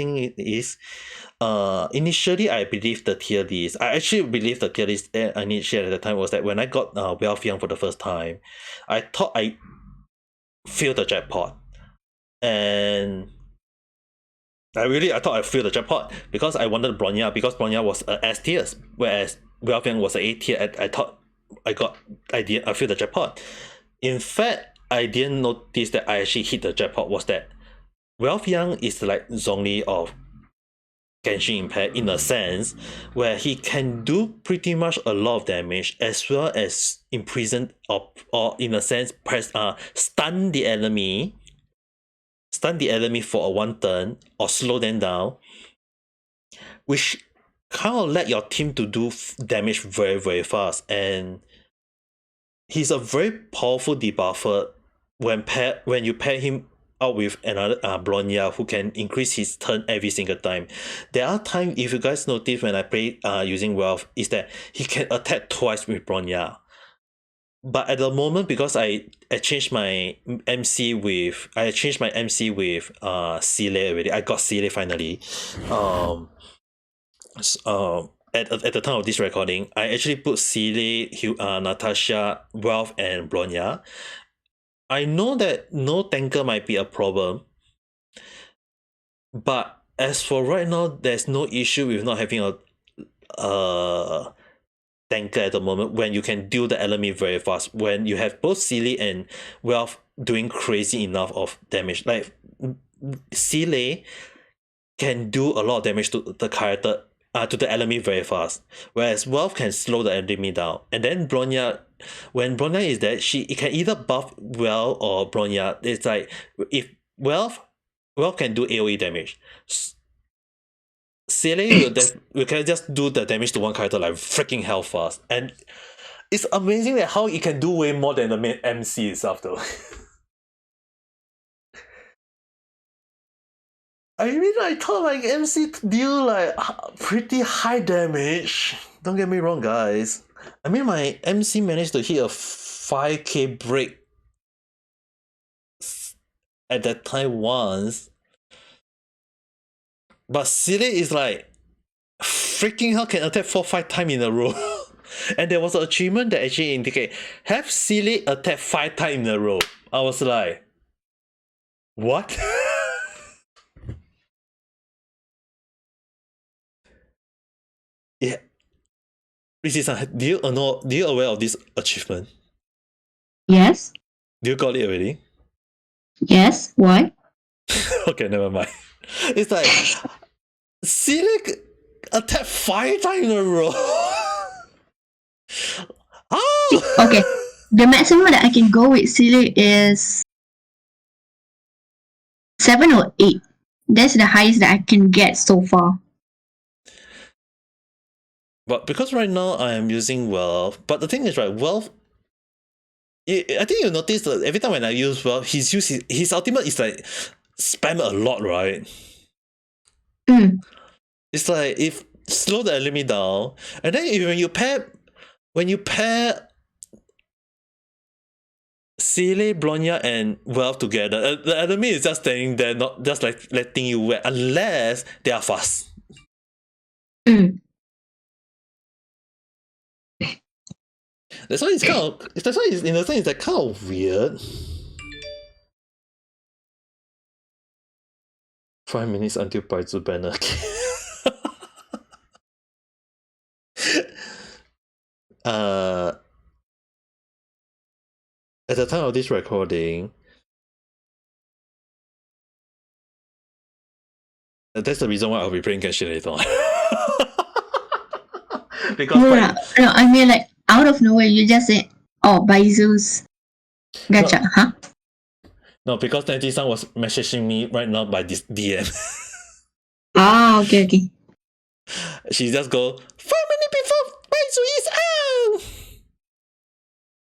initially I believe the tier list. I actually believe the tier list initially at the time was that when I got Wealth Young for the first time, I thought I failed the jackpot. And I thought I failed the jackpot because I wanted Bronya, because Bronya was a S tier, whereas Wealth Young was an A tier. I thought I failed the jackpot. In fact, I didn't notice that I actually hit the jackpot. Was that Wealth Young is like Zhongli of Genshin Impact in a sense where he can do pretty much a lot of damage as well as imprison or in a sense stun the enemy for a one turn or slow them down, which kind of let your team to do damage very, very fast. And he's a very powerful debuffer when you pair him out with another Bronya who can increase his turn every single time. There are times, if you guys notice when I play using Wealth, is that he can attack twice with Bronya. But at the moment, because I changed my MC with Seele already. I got Seele finally. At the time of this recording, I actually put Seele, Natasha, Wealth, and Bronya. I know that no tanker might be a problem, but as for right now, there's no issue with not having a tanker at the moment when you can deal the enemy very fast. When you have both Seele and Wealth doing crazy enough of damage. Like Seele can do a lot of damage to the character, to the enemy very fast, whereas Wealth can slow the enemy down. And then Bronya, when Bronya is there, it can either buff Wealth or Bronya. It's like if Wealth can do AoE damage. Seele we can just do the damage to one character like freaking hell fast. And it's amazing that how it can do way more than the main MC itself though. I mean, I thought like MC deal like pretty high damage. Don't get me wrong, guys. I mean, my MC managed to hit a 5k break at that time once. But Seele is like freaking hell can attack 4-5 times in a row. And there was an achievement that actually indicate have Seele attack 5 times in a row. I was like, what? Yeah. Rizi-san, do you aware of this achievement? Yes. Do you got it already? Yes. Why? Okay, never mind. It's like Seele attack 5 times in a row. Oh! Okay. The maximum that I can go with Seele is 7 or 8. That's the highest that I can get so far. But because right now I am using Wealth, but the thing is, right, Wealth, I think you notice that every time when I use Wealth, his ultimate is like spam a lot, right? It's like if slow the enemy down, and then when you pair Seele, Bronya, and Wealth together, the enemy is just standing there, not just like letting you wet, unless they are fast. That's why it's kind of. That's why it's, in a sense it's like kind of weird. 5 minutes until Baizu banner. At the time of this recording, That's the reason why I'll be playing Genshin later on. Because No, I mean like out of nowhere you just say, "Oh, Baizu's gacha," huh? No, because Nanji-san was messaging me right now by this DM. Ah, okay. She just go 5 minutes before Baizu is out.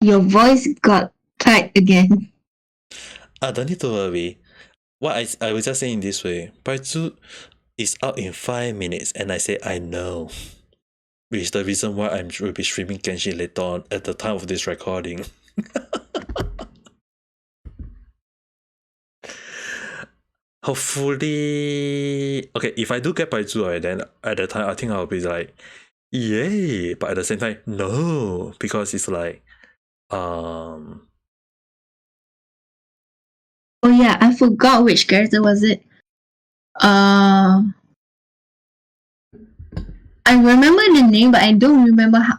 Your voice got tight again. Don't need to worry. What I was just saying this way. Baizu is out in 5 minutes, and I say I know. Which is the reason why I will be streaming Genshin later on at the time of this recording. Hopefully, okay, if I do get Baizu, right, then at the time I think I'll be like, yay! But at the same time, no, because it's like, Oh yeah, I forgot which character was it. I remember the name, but I don't remember how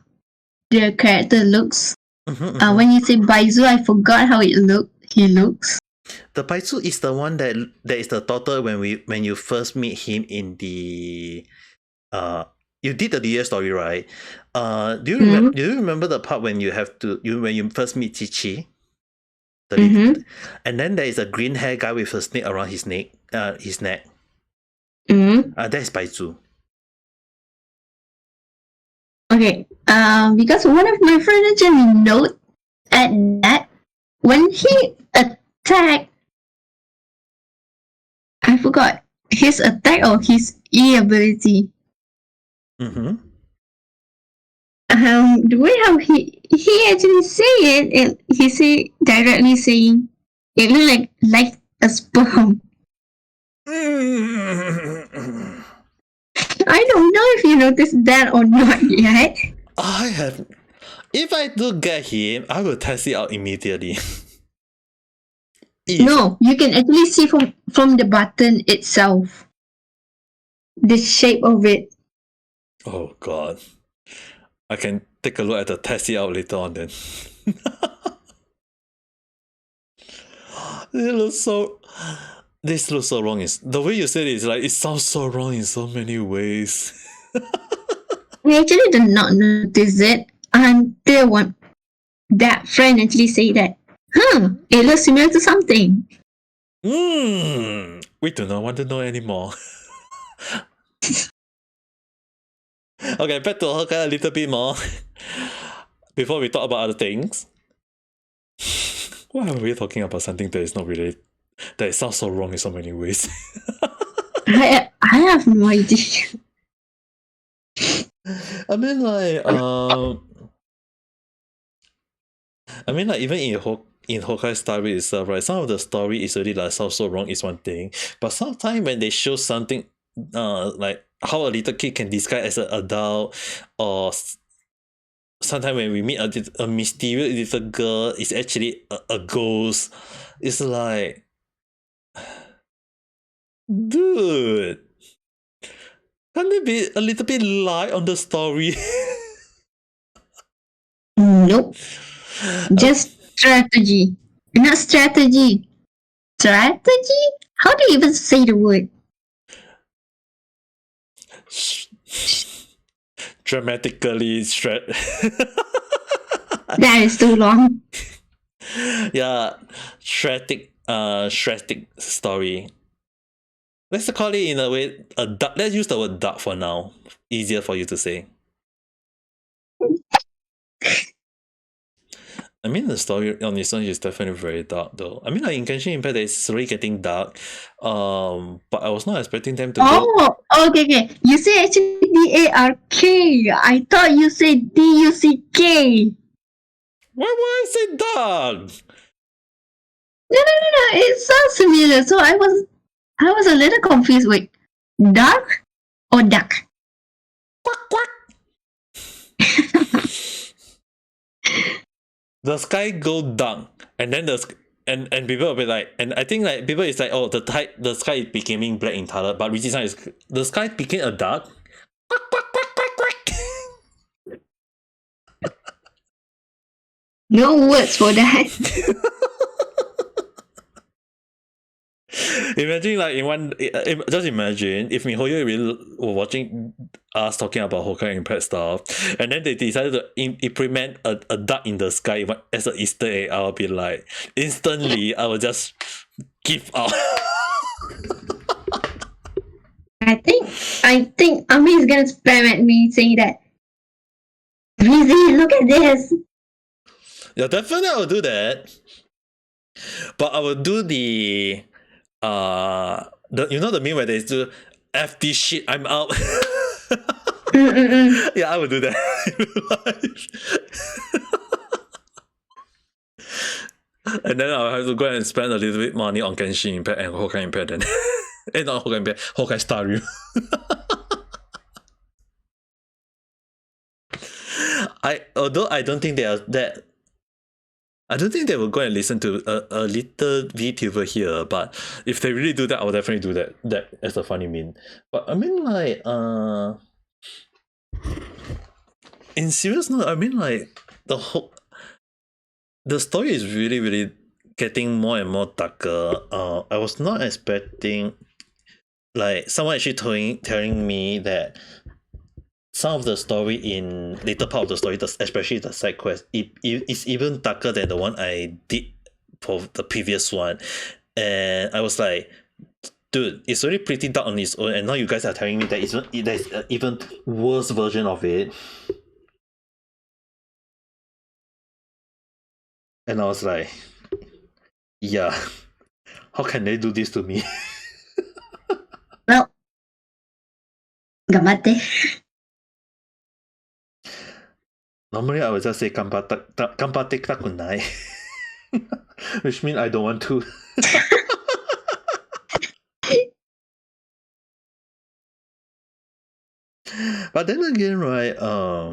the character looks. When you say Baizu, I forgot how he looks. The Baizu is the one that is the daughter when you first meet him in the you did the DS story, right? Do you remember the part when you first meet Chichi? And then there is a green hair guy with a snake around his neck. That is Baizu. Okay. Because one of my friends actually note at that when he attacked, I forgot his attack or his E ability. The way how he actually say it, he say directly saying it looked like a sperm. I don't know if you noticed that or not yet. I have. If I do get him, I will test it out immediately. No, you can actually see from the button itself the shape of it. Oh god. I can take a look at the test it out later on then. This looks so wrong. The way you said it is like it sounds so wrong in so many ways. I actually did not notice it until that friend actually said that, it looks similar to something. We do not want to know anymore. Okay, back to Honkai a little bit more. Before we talk about other things. Why are we talking about something that is not related? That it sounds so wrong in so many ways. I have no idea. I mean, like, even in Honkai Star Rail itself, right? Some of the story is really like sounds so wrong is one thing, but sometimes when they show something, like how a little kid can disguise as an adult, or sometimes when we meet a mysterious little girl, it's actually a ghost. It's like, dude, can't there be a little bit light on the story? Nope. Just strategy. Not strategy. Strategy? How do you even say the word? Dramatically That is too long. Yeah, strategic story. Let's call it in a way a dark. Let's use the word dark for now. Easier for you to say. I mean, the story on this one is definitely very dark, though. I mean, like in Genshin Impact, it's really getting dark. But I was not expecting them to go. Okay. You say actually DARK. I thought you said DUCK. Why would I say dark? No. It sounds similar. So I was a little confused. Wait, dark or duck? Quack. The sky go dark, and then and people will be like, and I think like people is like, oh, the sky is becoming black in color, but Rizi is the sky became a dark. Quack. No words for that. Imagine like in one, just imagine if MiHoYo really were watching us talking about Honkai Impact stuff, and then they decided to implement a duck in the sky as an Easter egg. I'll be like, instantly, I will just give up. I think Ami is gonna spam at me saying that, Rizi, look at this. Yeah, definitely I will do that. But I will do the you know the meme where they do F this shit, I'm out. Yeah, I will do that. And then I'll have to go and spend a little bit money on Genshin Impact and Honkai Impact then. Not Honkai Impact, Honkai Star Rail. Although I don't think they are that. I don't think they will go and listen to a little VTuber here, but if they really do that, I will definitely do that as a funny meme. But I mean, like, in serious note, I mean, like, the story is really, really getting more and more darker. I was not expecting, like, someone actually telling me that some of the story in later part of the story, especially the side quest, it's even darker than the one I did for the previous one. And I was like, dude, it's already pretty dark on its own, and now you guys are telling me that there's an even worse version of it. And I was like, yeah, how can they do this to me? Well, gamate. Normally I would just say "Ganbatte takunai," which means I don't want to. But then again, right? I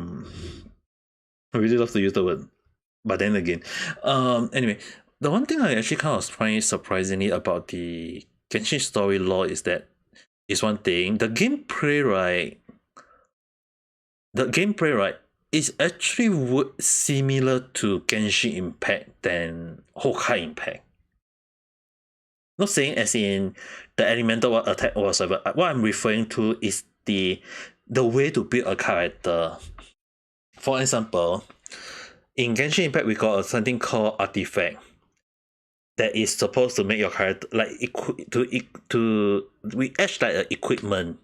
really love to use the word. But then again, anyway, the one thing I actually kind of find surprisingly about the Genshin story lore is that is one thing. The gameplay, right, is actually similar to Genshin Impact than Honkai Impact. Not saying as in the elemental attack or whatever. What I'm referring to is the way to build a character. For example, in Genshin Impact, we got something called artifact that is supposed to make your character like we act like an equipment.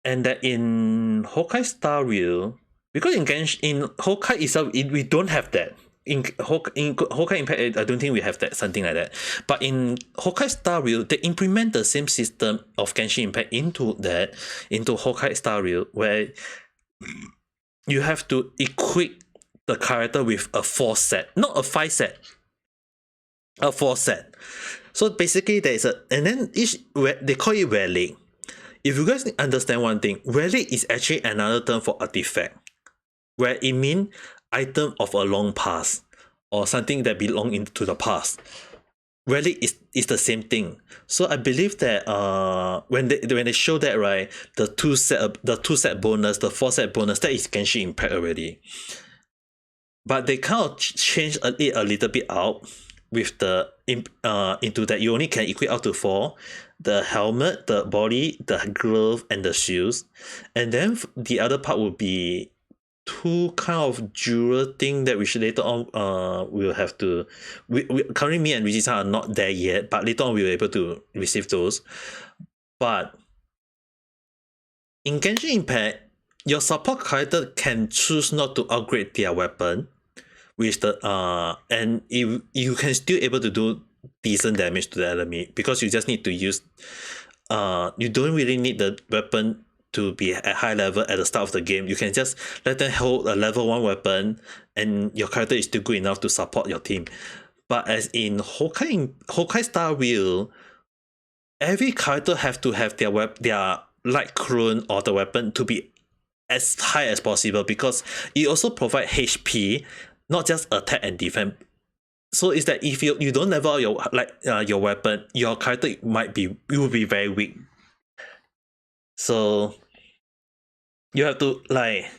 And that in Honkai Star Rail, because in Honkai itself, we don't have that. In Honkai Impact, I don't think we have that, something like that. But in Honkai Star Rail, they implement the same system of Genshin Impact into Honkai Star Rail, where you have to equip the character with a 4 set, not a 5 set, a 4 set. So basically, there is and then they call it relic. If you guys understand one thing, relic is actually another term for artifact, where it means item of a long past or something that belong into the past. Relic is the same thing. So I believe that when they show that, right, the 2 set bonus, the 4 set bonus, that is Genshin Impact already. But they kind of change it a little bit out with the into that you only can equip up to 4: the helmet, the body, the glove, and the shoes. And then the other part will be 2 kind of jewel thing that we should later on we'll have to currently me and Rizi are not there yet, but later on we'll be able to receive those. But in Genshin Impact, your support character can choose not to upgrade their weapon with the and you can still able to do decent damage to the enemy, because you just need to use you don't really need the weapon to be at high level at the start of the game. You can just let them hold a level 1 weapon and your character is still good enough to support your team. But as in Honkai Star Rail, every character have to have their light clone or the weapon to be as high as possible, because it also provide HP, not just attack and defense. So it's that if you don't level out your weapon, your character will be very weak. So you have to like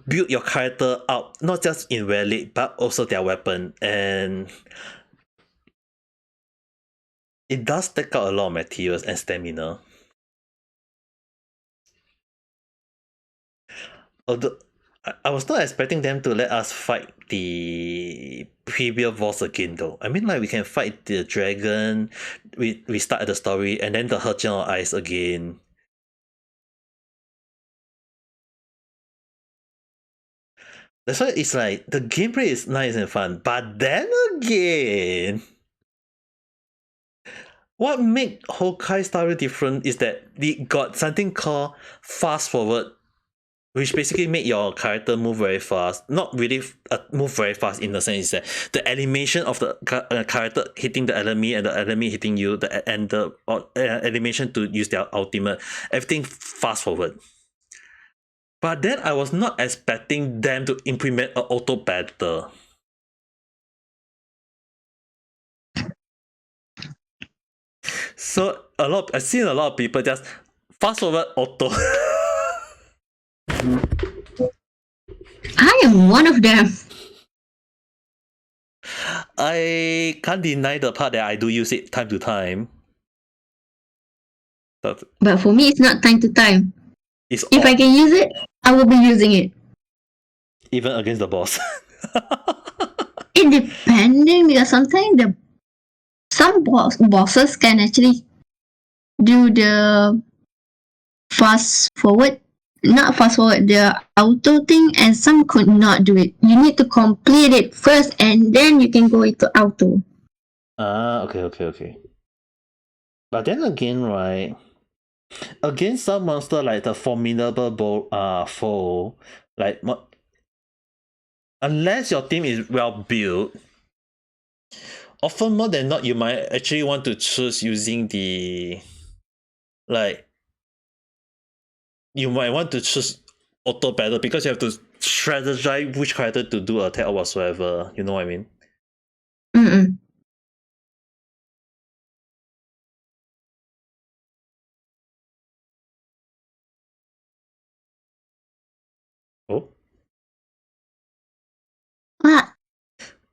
build your character up, not just in relic but also their weapon. And it does take out a lot of materials and stamina. Although I was not expecting them to let us fight the previous boss again though. I mean, like, we can fight the dragon, we start at the story, and then the Hurricane on Ice again. That's why it's like, the gameplay is nice and fun, but then again, what makes Honkai Star Rail different is that it got something called fast forward, which basically make your character move very fast. Not really move very fast in the sense that the animation of the character hitting the enemy and the enemy hitting you, and the animation to use their ultimate, everything fast forward. But then I was not expecting them to implement an auto battle. So I've seen a lot of people just fast forward auto. I am one of them. I can't deny the part that I do use it time to time. But for me, it's not time to time. If I can use it, I will be using it. Even against the boss. It depending, because sometimes some bosses can actually do the the auto thing, and some could not do it. You need to complete it first, and then you can go into auto. Okay. But then again, right, against some monster like the formidable foe, like, unless your team is well built, often more than not, you might actually want to choose using the, like, you might want to choose auto battle, because you have to strategize which character to do attack or whatsoever. You know what I mean? Mm-mm. Oh? What?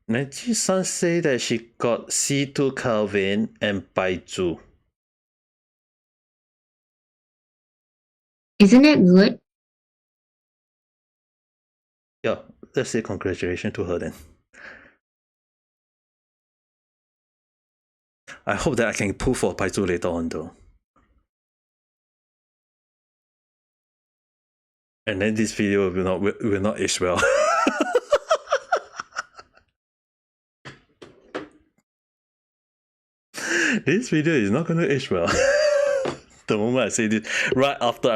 Nanji-san say that she got C2 Calvin and Baizu. Isn't that good? Yeah, let's say congratulations to her then. I hope that I can pull for Baizu later on though. And then this video will not age well. This video is not gonna age well. The moment I say this, right after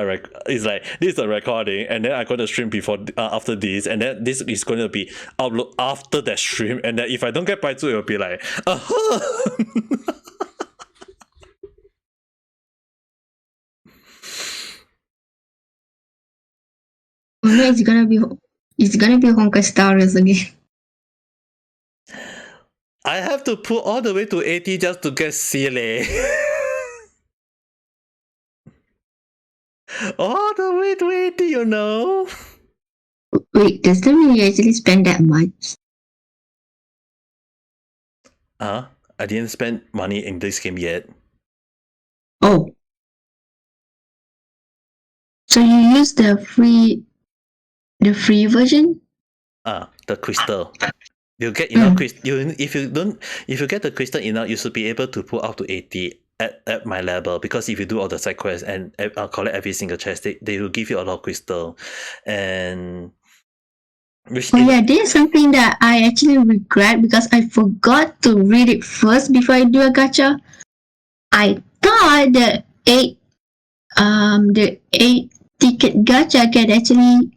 it's like, this is a recording, and then I got to stream before after this, and then this is going to be upload after that stream, and then if I don't get Baizu, it will be like, No, it's gonna be Honkai Star Rail again. I have to pull all the way to 80 just to get silly. All the way to 80, you know. Wait, does that mean you actually spend that much? I didn't spend money in this game yet. Oh. So you use the free version? The crystal. You get enough crystal. If you get the crystal enough, you should be able to pull up to 80 at my level, because if you do all the side quests and collect every single chest, they will give you a lot of crystal. And this is something that I actually regret, because I forgot to read it first before I do a gacha. I thought the 8 ticket gacha can actually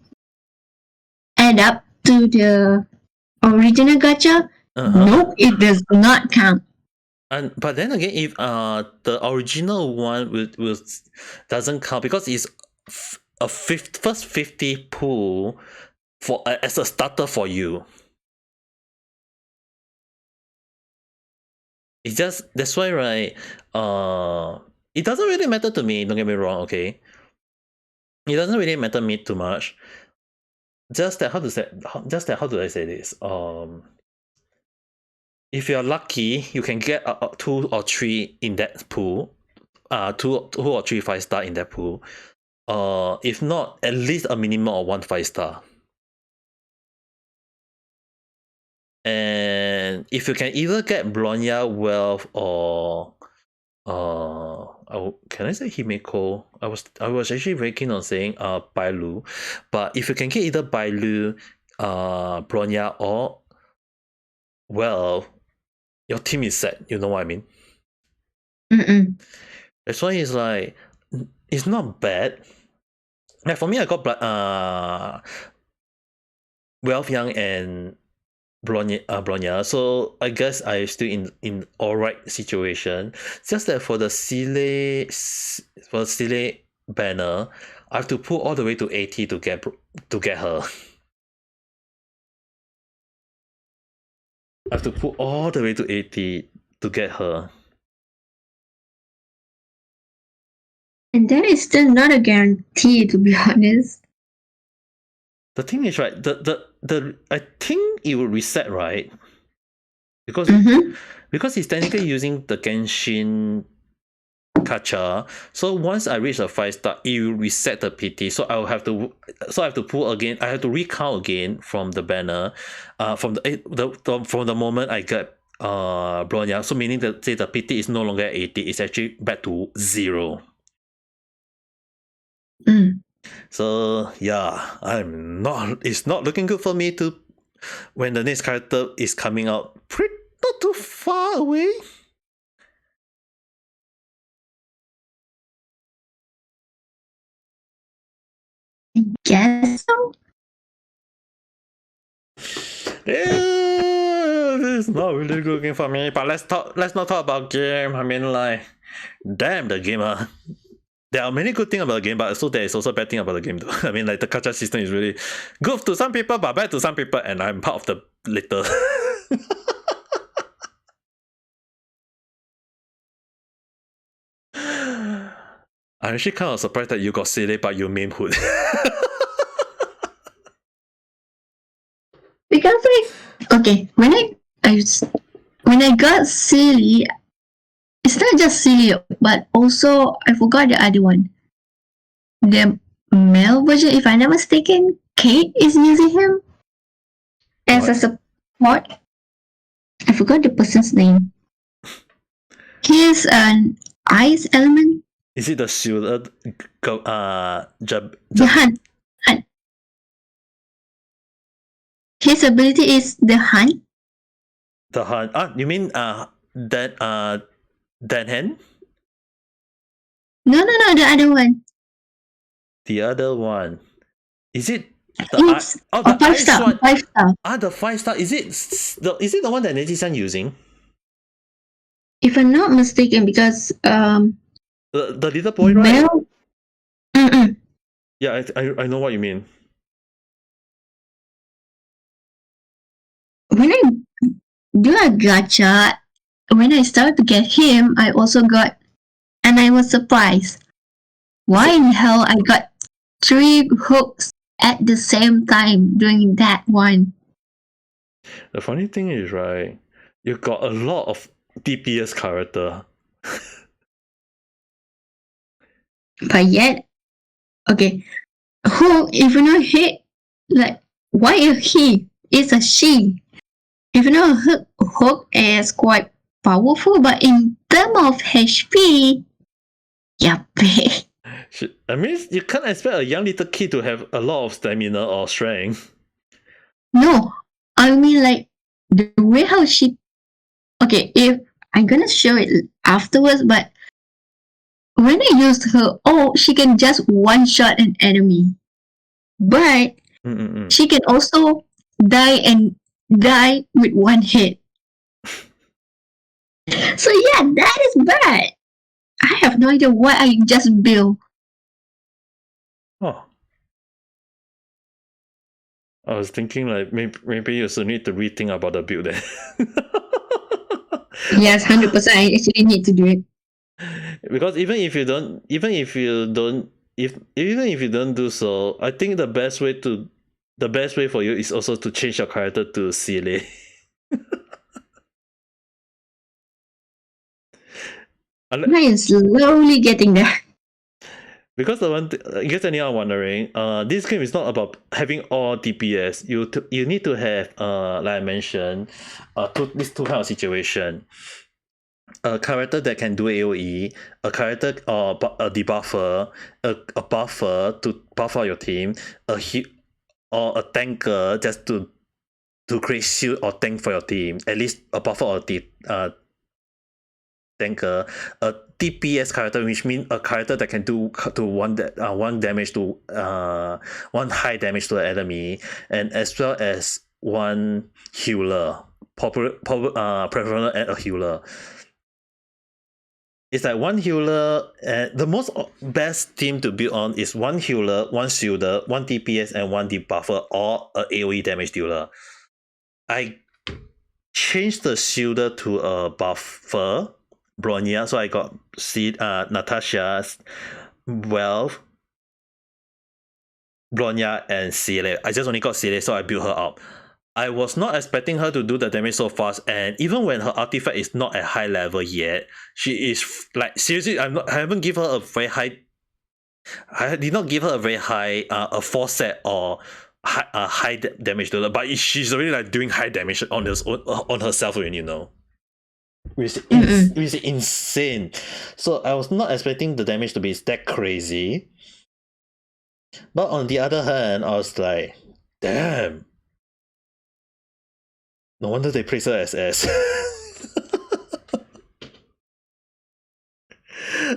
add up to the original gacha. Nope, it does not count. But then again, if the original one will doesn't count, because it's a first 50 pull for as a starter for you. It's just, that's why, right? It doesn't really matter to me. Don't get me wrong, okay? It doesn't really matter me too much. Just that how do I say this? if you're lucky, you can get 2 or 3 in that pool. 2 or 3 5-star in that pool. If not, at least a minimum of 1 5-star. And if you can either get Bronya, Wealth, or can I say Himeko? I was actually very keen on saying Bailu, but if you can get either Bailu, Bronya, or Wealth, your team is set. You know what I mean? That's why it's like it's not bad. Like for me, I got Wealth Young and Bronya, so I guess I'm still in alright situation. Just that for the Sile banner, I have to pull all the way to 80 to get her. I have to pull all the way to 80 to get her. And that is still not a guarantee, to be honest. The thing is, right, the I think it will reset, right? Because he's technically using the Genshin Gacha. So once I reach a 5-star, it will reset the PT. So I have to pull again. I have to recount again from the banner, from the moment I get Bronya. So meaning that say the PT is no longer at 80, it's actually back to 0. So yeah, it's not looking good for me to when the next character is coming out not too far away. I guess so. It's not really looking for me, but let's not talk about game. I mean, like, damn the gamer. There are many good things about the game, but there is also bad thing about the game though. I mean, like, the gacha system is really good to some people, but bad to some people, and I'm part of the latter. I'm actually kind of surprised that you got silly, but you meme hood. Because okay, when I got silly, it's not just silly, but also I forgot the other one. The male version, if I'm not mistaken, Kate is using him as a support. I forgot the person's name. He's an ice element. Is it the shooter? The hunt. His ability is the hunt. The hunt. You mean Dan Hen? No, the other one. The other one. Is it the 5-star? one? 5-star. The 5-star. Is it the one that Neji-san using? If I'm not mistaken, because the little boy, right? Yeah, I know what you mean. When I do a gacha, when I started to get him, I also got, and I was surprised. Why in hell I got 3 hooks at the same time doing that one? The funny thing is, right, you got a lot of DPS character. But yet, okay, who even though he, like, why a he? It's a she. Even though hook is quite powerful, but in terms of HP, yappy. I mean, you can't expect a young little kid to have a lot of stamina or strength. No, I mean, like, the way how she... Okay, if I'm gonna show it afterwards, but when I used her, she can just one-shot an enemy. But she can also die with one hit. So yeah, that is bad. I have no idea why I just built. Oh. I was thinking like maybe you also need to rethink about the build then. Yes, 100%. I actually need to do it. Because even if you don't do so, I think the best way for you is also to change your character to Silly. Mine is slowly getting there. Because the one, in case anyone wondering, this game is not about having all DPS. You need to have, like I mentioned, these two kind of situation. A character that can do AOE, a character or a debuffer, a buffer to buff out your team, or a tanker just to create shield or tank for your team. At least a buffer or a tanker, a DPS character, which means a character that can do one damage to one high damage to the enemy, and as well as one healer, preferable and a healer. It's like one healer, and the most best team to build on is one healer, one shielder, one DPS, and one debuffer, or a AoE damage dealer. I changed the shielder to a buffer, Bronya, so I got Natasha, Wealth, Bronya, and Sile. I just only got Sile, so I built her up. I was not expecting her to do the damage so fast, and even when her artifact is not at high level yet, she is like seriously. I haven't given her a very high. I did not give her a very high, a 4 set or high damage to her, but she's already like doing high damage on herself already, which is insane. So I was not expecting the damage to be that crazy. But on the other hand, I was like, damn. No wonder they praise her as S.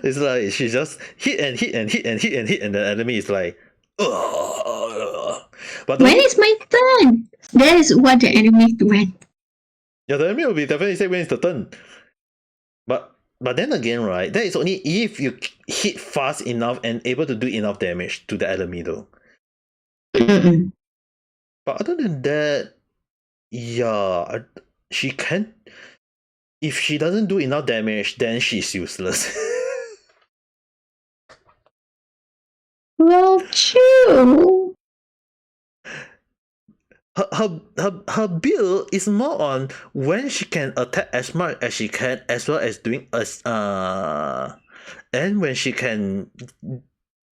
It's like she just hit and hit and hit and hit and hit, and the enemy is like, ugh. But when is my turn? That is what the enemy went. Yeah, the enemy will be definitely say when it's the turn. But then again, right, that is only if you hit fast enough and able to do enough damage to the enemy though. Mm-mm. But other than that, yeah, she can. If she doesn't do enough damage, then she's useless. Well, true. Her build is more on when she can attack as much as she can, as well as doing and when she can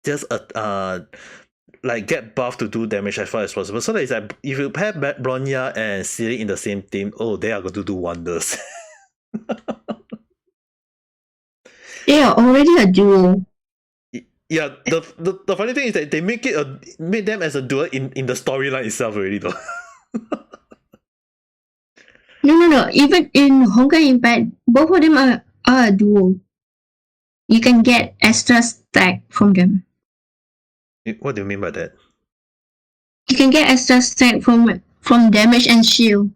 just like get buff to do damage as far as possible. So that is like if you pair Bronya and Ciri in the same team, oh, they are going to do wonders. They are already a duo. Yeah, the funny thing is that they made them as a duo in the storyline itself already though. No. Even in Honkai Impact, both of them are a duo. You can get extra stack from them. What do you mean by that? You can get extra stack from damage and shield,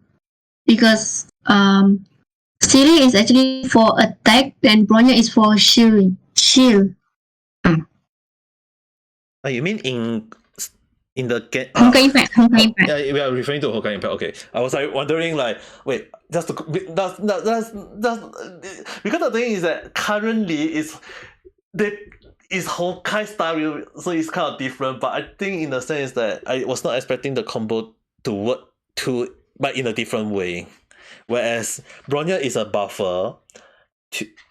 because Ciri is actually for attack and Bronya is for shield. Oh, you mean in the Honkai Impact. Yeah, we are referring to Honkai Impact. Okay, I was like wondering, like, wait, that's because the thing is that currently is Honkai Star Rail, so it's kind of different. But I think in the sense that I was not expecting the combo to work but in a different way. Whereas Bronya is a buffer,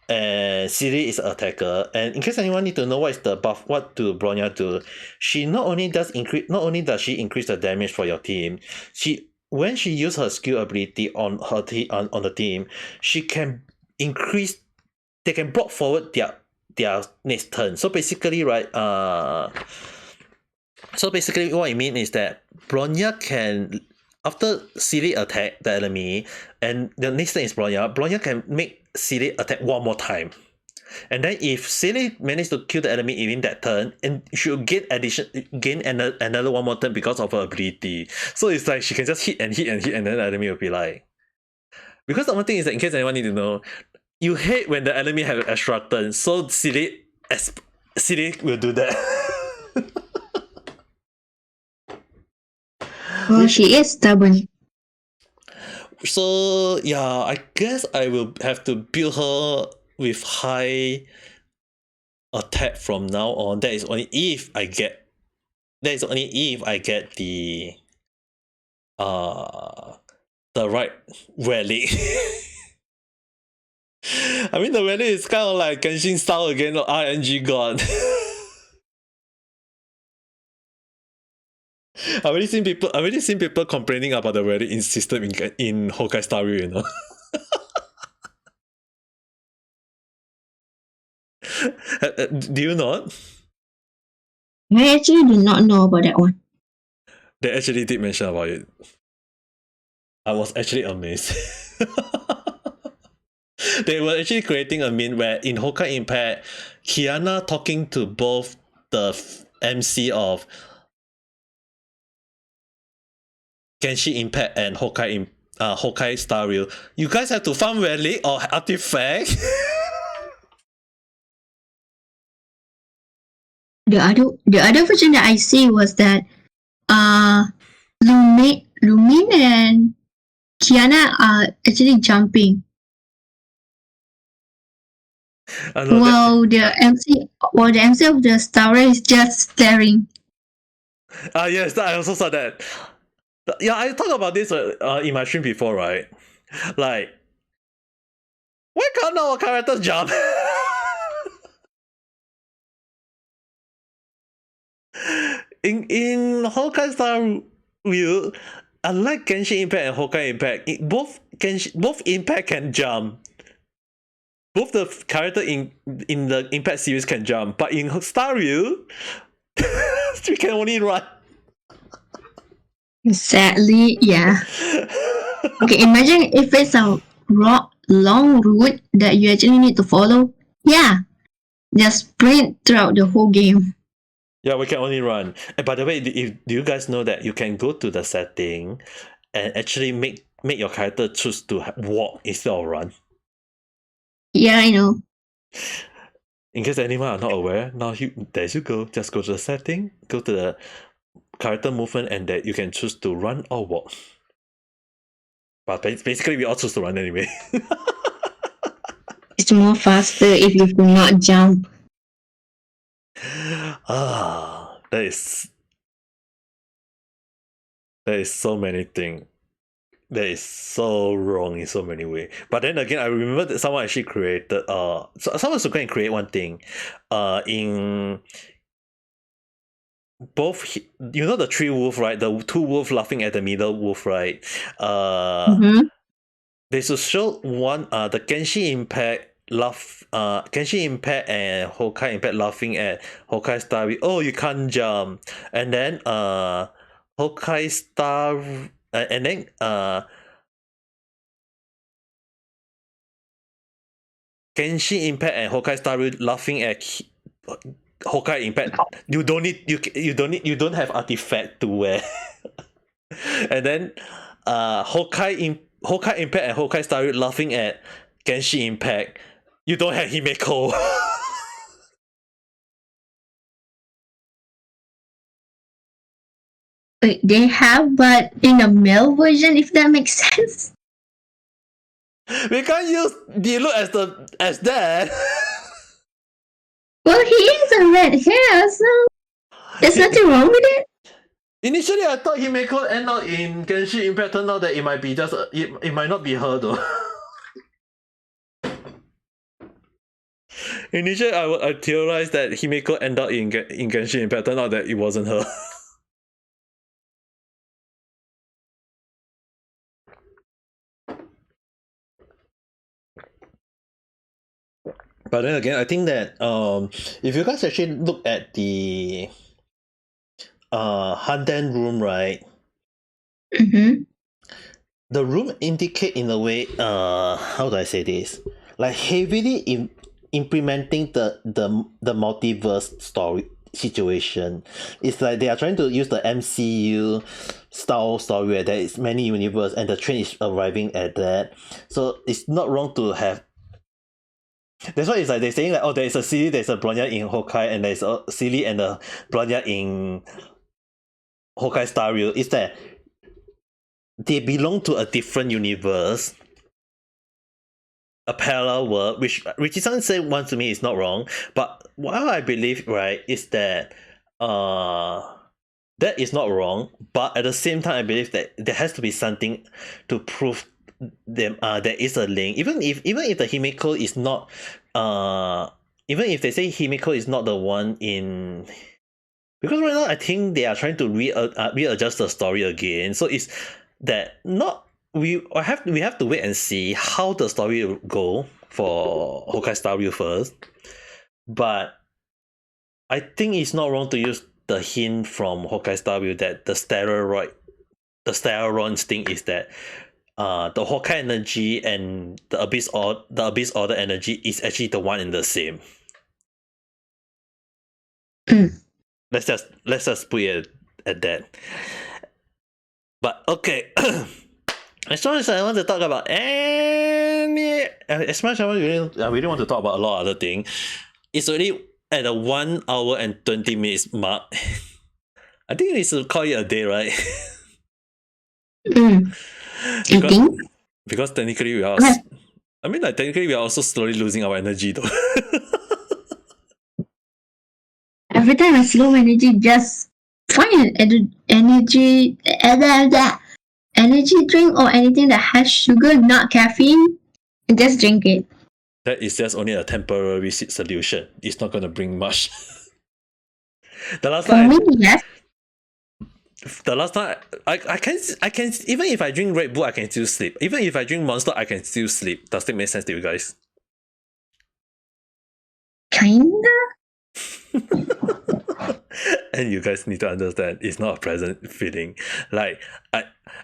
and Ciri is an attacker. And in case anyone need to know what is the buff, what do Bronya do? She not only does she increase the damage for your team, when she uses her skill ability on her on the team, she can increase. They can brought forward their next turn. So basically, right, so basically what I mean is that Bronya can, after Ciri attack the enemy, and the next turn is Bronya can make Ciri attack one more time. And then if Ciri manages to kill the enemy in that turn, and she'll gain another one more turn because of her ability. So it's like she can just hit and hit and hit, and then the enemy will be like. Because the one thing is that, in case anyone need to know, you hate when the enemy have an extra turn, so Ciri will do that. Oh, she is stubborn. So yeah, I guess I will have to build her with high attack from now on. That is only if I get the right relic. I mean, the weather is kind of like Genshin style again, RNG god. I've already seen people complaining about the weather in system in Honkai Star Rail, you know. Do you not? I actually do not know about that one. They actually did mention about it. I was actually amazed. They were actually creating a meme where in Honkai Impact, Kiana talking to both the MC of Genshin Impact and Honkai Star Rail. You guys have to farm relic or artifact. The other version that I see was that Lumin and Kiana are actually jumping. While the MC of the Star Rail is just staring. Yes, I also saw that. Yeah, I talked about this in my stream before, right? Like, why can't our characters jump? in Honkai Star Rail, unlike Genshin Impact and Honkai Impact, both Impact can jump. Both the character in the Impact series can jump, but in Star Rail, we can only run. Sadly, yeah. Okay, imagine if it's a long route that you actually need to follow. Yeah, just sprint throughout the whole game. Yeah, we can only run. And by the way, do you guys know that you can go to the setting and actually make your character choose to walk instead of run? Yeah, I know. In case anyone are not aware, now there you go. Just go to the setting, go to the character movement, and that you can choose to run or walk. But basically, we all choose to run anyway. It's more faster if you do not jump. There is so many things. That is so wrong in so many ways. But then again, I remember that someone actually created someone was going to create one thing. In both, you know, the three wolf, right? The two wolf laughing at the middle wolf, right? They should show one the Genshin Impact Genshin Impact and Honkai Impact laughing at Honkai Star Rail. Oh, you can't jump. And then Honkai Star and then Genshin Impact and Honkai Star Rail laughing at Honkai Impact. You don't have artifact to wear. And then Honkai Impact and Honkai Star Rail laughing at Genshin Impact. You don't have Himeko. They have, but in the male version, if that makes sense. We can't use Diluc as that. Well, he is a red hair, so there's nothing wrong with it. Initially, I thought Himeko end up in Genshin Impact. Turned out that it might be just it might not be her though. Initially, I theorized that Himeko end up in Genshin Impact. Turned out that it wasn't her. But then again, I think that if you guys actually look at the Handan room, right? The room indicate in a way, how do I say this? Like heavily implementing the multiverse story situation. It's like they are trying to use the MCU style story where there is many universe and the train is arriving at that. So it's not wrong to have. That's why it's like they're saying like, oh, there's a Silly, there's a Bronya in Honkai, and there's a Silly and a Bronya in Honkai Star Rail. Is that they belong to a different universe, a parallel world, which Richi-san said once to me is not wrong. But what I believe, right, is that that is not wrong. But at the same time, I believe that there has to be something to prove there is a link. Even if the Himiko is not even if they say Himiko is not the one in, because right now I think they are trying to readjust the story again. So it's that not we have to wait and see how the story will go for Honkai Star Rail first. But I think it's not wrong to use the hint from Honkai Star Rail that the steroids thing is that the Honkai energy and the Abyss Order energy is actually the one and the same. Let's just put it at that. But okay. As much as I want to talk about as much as I really want to talk about a lot of other things, it's already at a 1 hour and 20 minutes mark. I think we should call it a day, right? Because technically we are technically we are also slowly losing our energy though. Every time I slow my energy, just find an energy drink or anything that has sugar, not caffeine, and just drink it. That is just only a temporary solution. It's not going to bring much. The last time I can even if I drink Red Bull I can still sleep. Even if I drink Monster I can still sleep. Does that make sense to you guys? Kinda. And you guys need to understand it's not a pleasant feeling. Like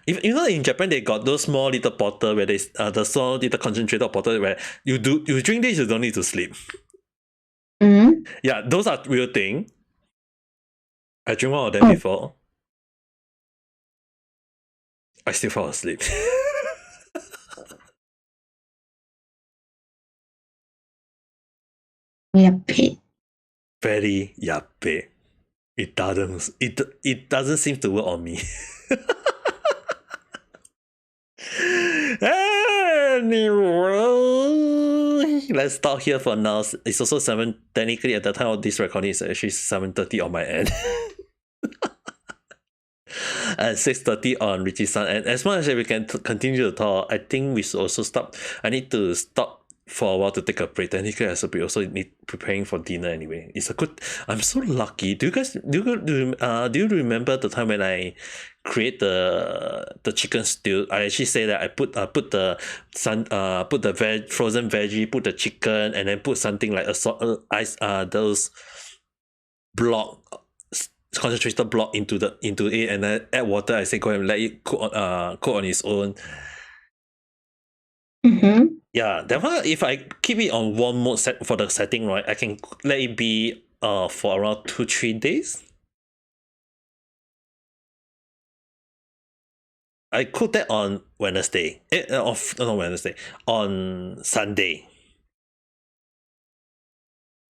in Japan they got those small little bottle where they the small little concentrated bottle where you drink this, you don't need to sleep. Yeah, those are real thing. I drink one of them before. I still fall asleep. Yappe. Very yappe. It doesn't seem to work on me. Anyway, let's stop here for now. It's also 7. Technically, at the time of this recording, it's actually 7:30 on my end. And 6:30 on Richie's son. And as much as we can continue to talk, I think we should also stop. I need to stop for a while to take a break. Technically, I should be also preparing for dinner anyway. It's a good. I'm so lucky. Do you remember the time when I create the chicken stew? I actually say that I put the frozen veggie, put the chicken, and then put something like those block concentrated block into it, and then add water. I say go and let it cook on its own. Yeah, that one, if I keep it on warm mode set for the setting, right, I can let it be for around 2-3 days. I cooked that on Wednesday. On Sunday.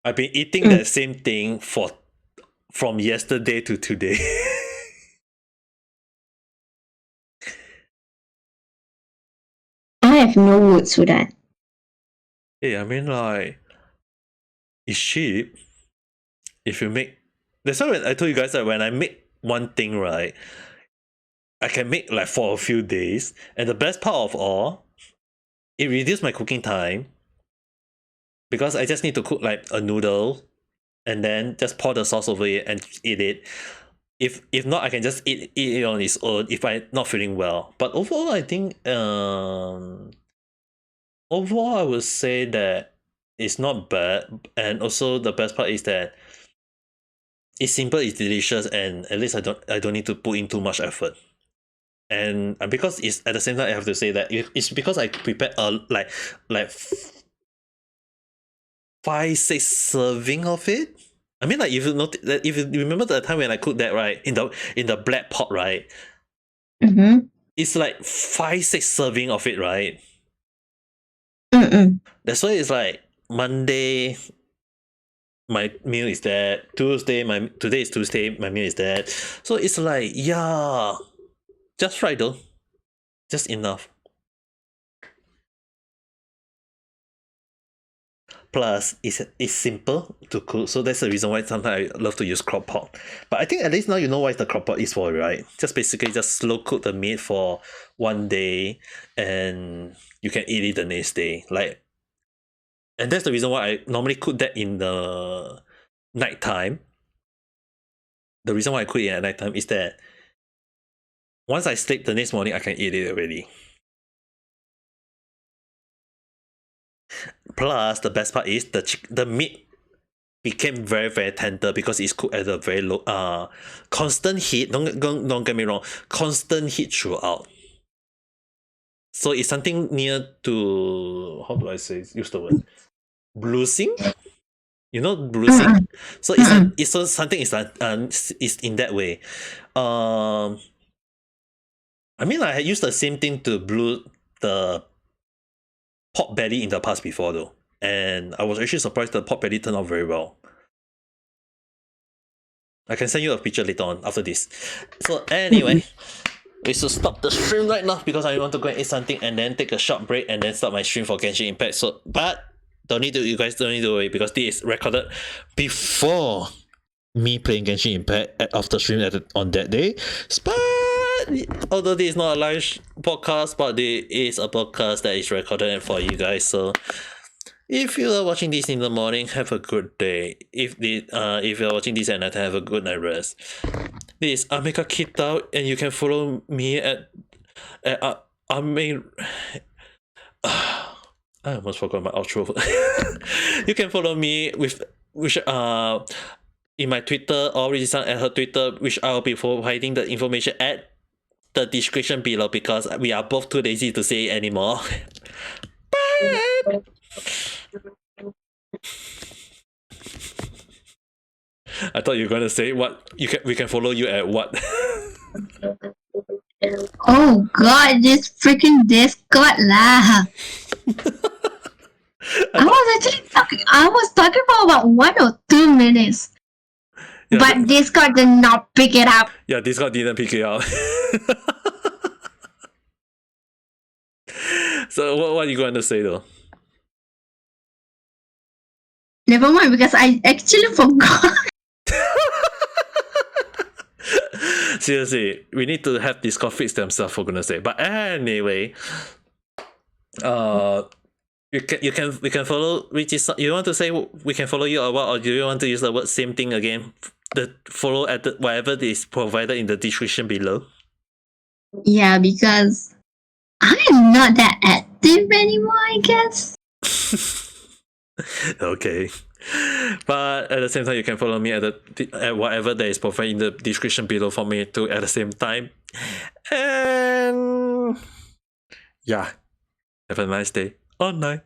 I've been eating that same thing from yesterday to today. I have no words for that. Hey, I mean, like, it's cheap. If you make, that's why I told you guys that when I make one thing, right, I can make like for a few days. And the best part of all, it reduced my cooking time, because I just need to cook like a noodle and then just pour the sauce over it and eat it. If not, I can just eat it on its own if I'm not feeling well. But overall, I think overall I would say that it's not bad. And also the best part is that it's simple, it's delicious, and at least I don't need to put in too much effort. And because it's at the same time, I have to say that it's because I prepared like 5-6 serving of it. I mean, like, if you remember the time when I cooked that, right, in the black pot, right? It's like 5-6 serving of it, right? That's why it's like Monday, my meal is that. Today is Tuesday, my meal is that. So it's like, yeah, just right though, just enough. Plus, it's simple to cook, so that's the reason why sometimes I love to use crock pot. But I think at least now you know what the crock pot is for, right? Just basically just slow cook the meat for one day, and you can eat it the next day. And that's the reason why I normally cook that in the nighttime. The reason why I cook it at nighttime is that once I sleep, the next morning I can eat it already. Plus, the best part is the meat became very, very tender because it's cooked at a very low constant heat. Don't get me wrong, constant heat throughout. So it's something near to, how do I say, use the word, bluesing. You know bluesing. So it's something is like is in that way. I mean, I used the same thing to blue the pork belly in the past before though, and I was actually surprised the pork belly turned out very well. I can send you a picture later on after this. So anyway, we should stop the stream right now because I want to go and eat something and then take a short break and then start my stream for Genshin Impact. So, but you guys don't need to worry because this is recorded before me playing Genshin Impact after stream on that day. But although this is not a live podcast, but it is a podcast that is recorded for you guys. So if you are watching this in the morning, have a good day. If you are watching this at night, have a good night rest. This is Ame Gakita, and you can follow me at Ame. I almost forgot my outro. You can follow me with in my Twitter or Rizi at her Twitter, which I'll be providing the information at the description below because we are both too lazy to say it anymore. Bye. I thought you were gonna say what we can follow you at what? Oh god, this freaking Discord lah. I was talking for about 1 or 2 minutes. Yeah, but Discord did not pick it up. Yeah, Discord didn't pick it up. So what are you going to say though? Never mind, because I actually forgot. Seriously, we need to have Discord fix themselves, for goodness sake. But anyway, we can follow. Which is you want to say we can follow you or what, or do you want to use the word same thing again? The follow at whatever is provided in the description below. Yeah, because I'm not that active anymore, I guess. Okay. But at the same time, you can follow me at whatever that is provided in the description below for me too at the same time. And yeah, have a nice day or night.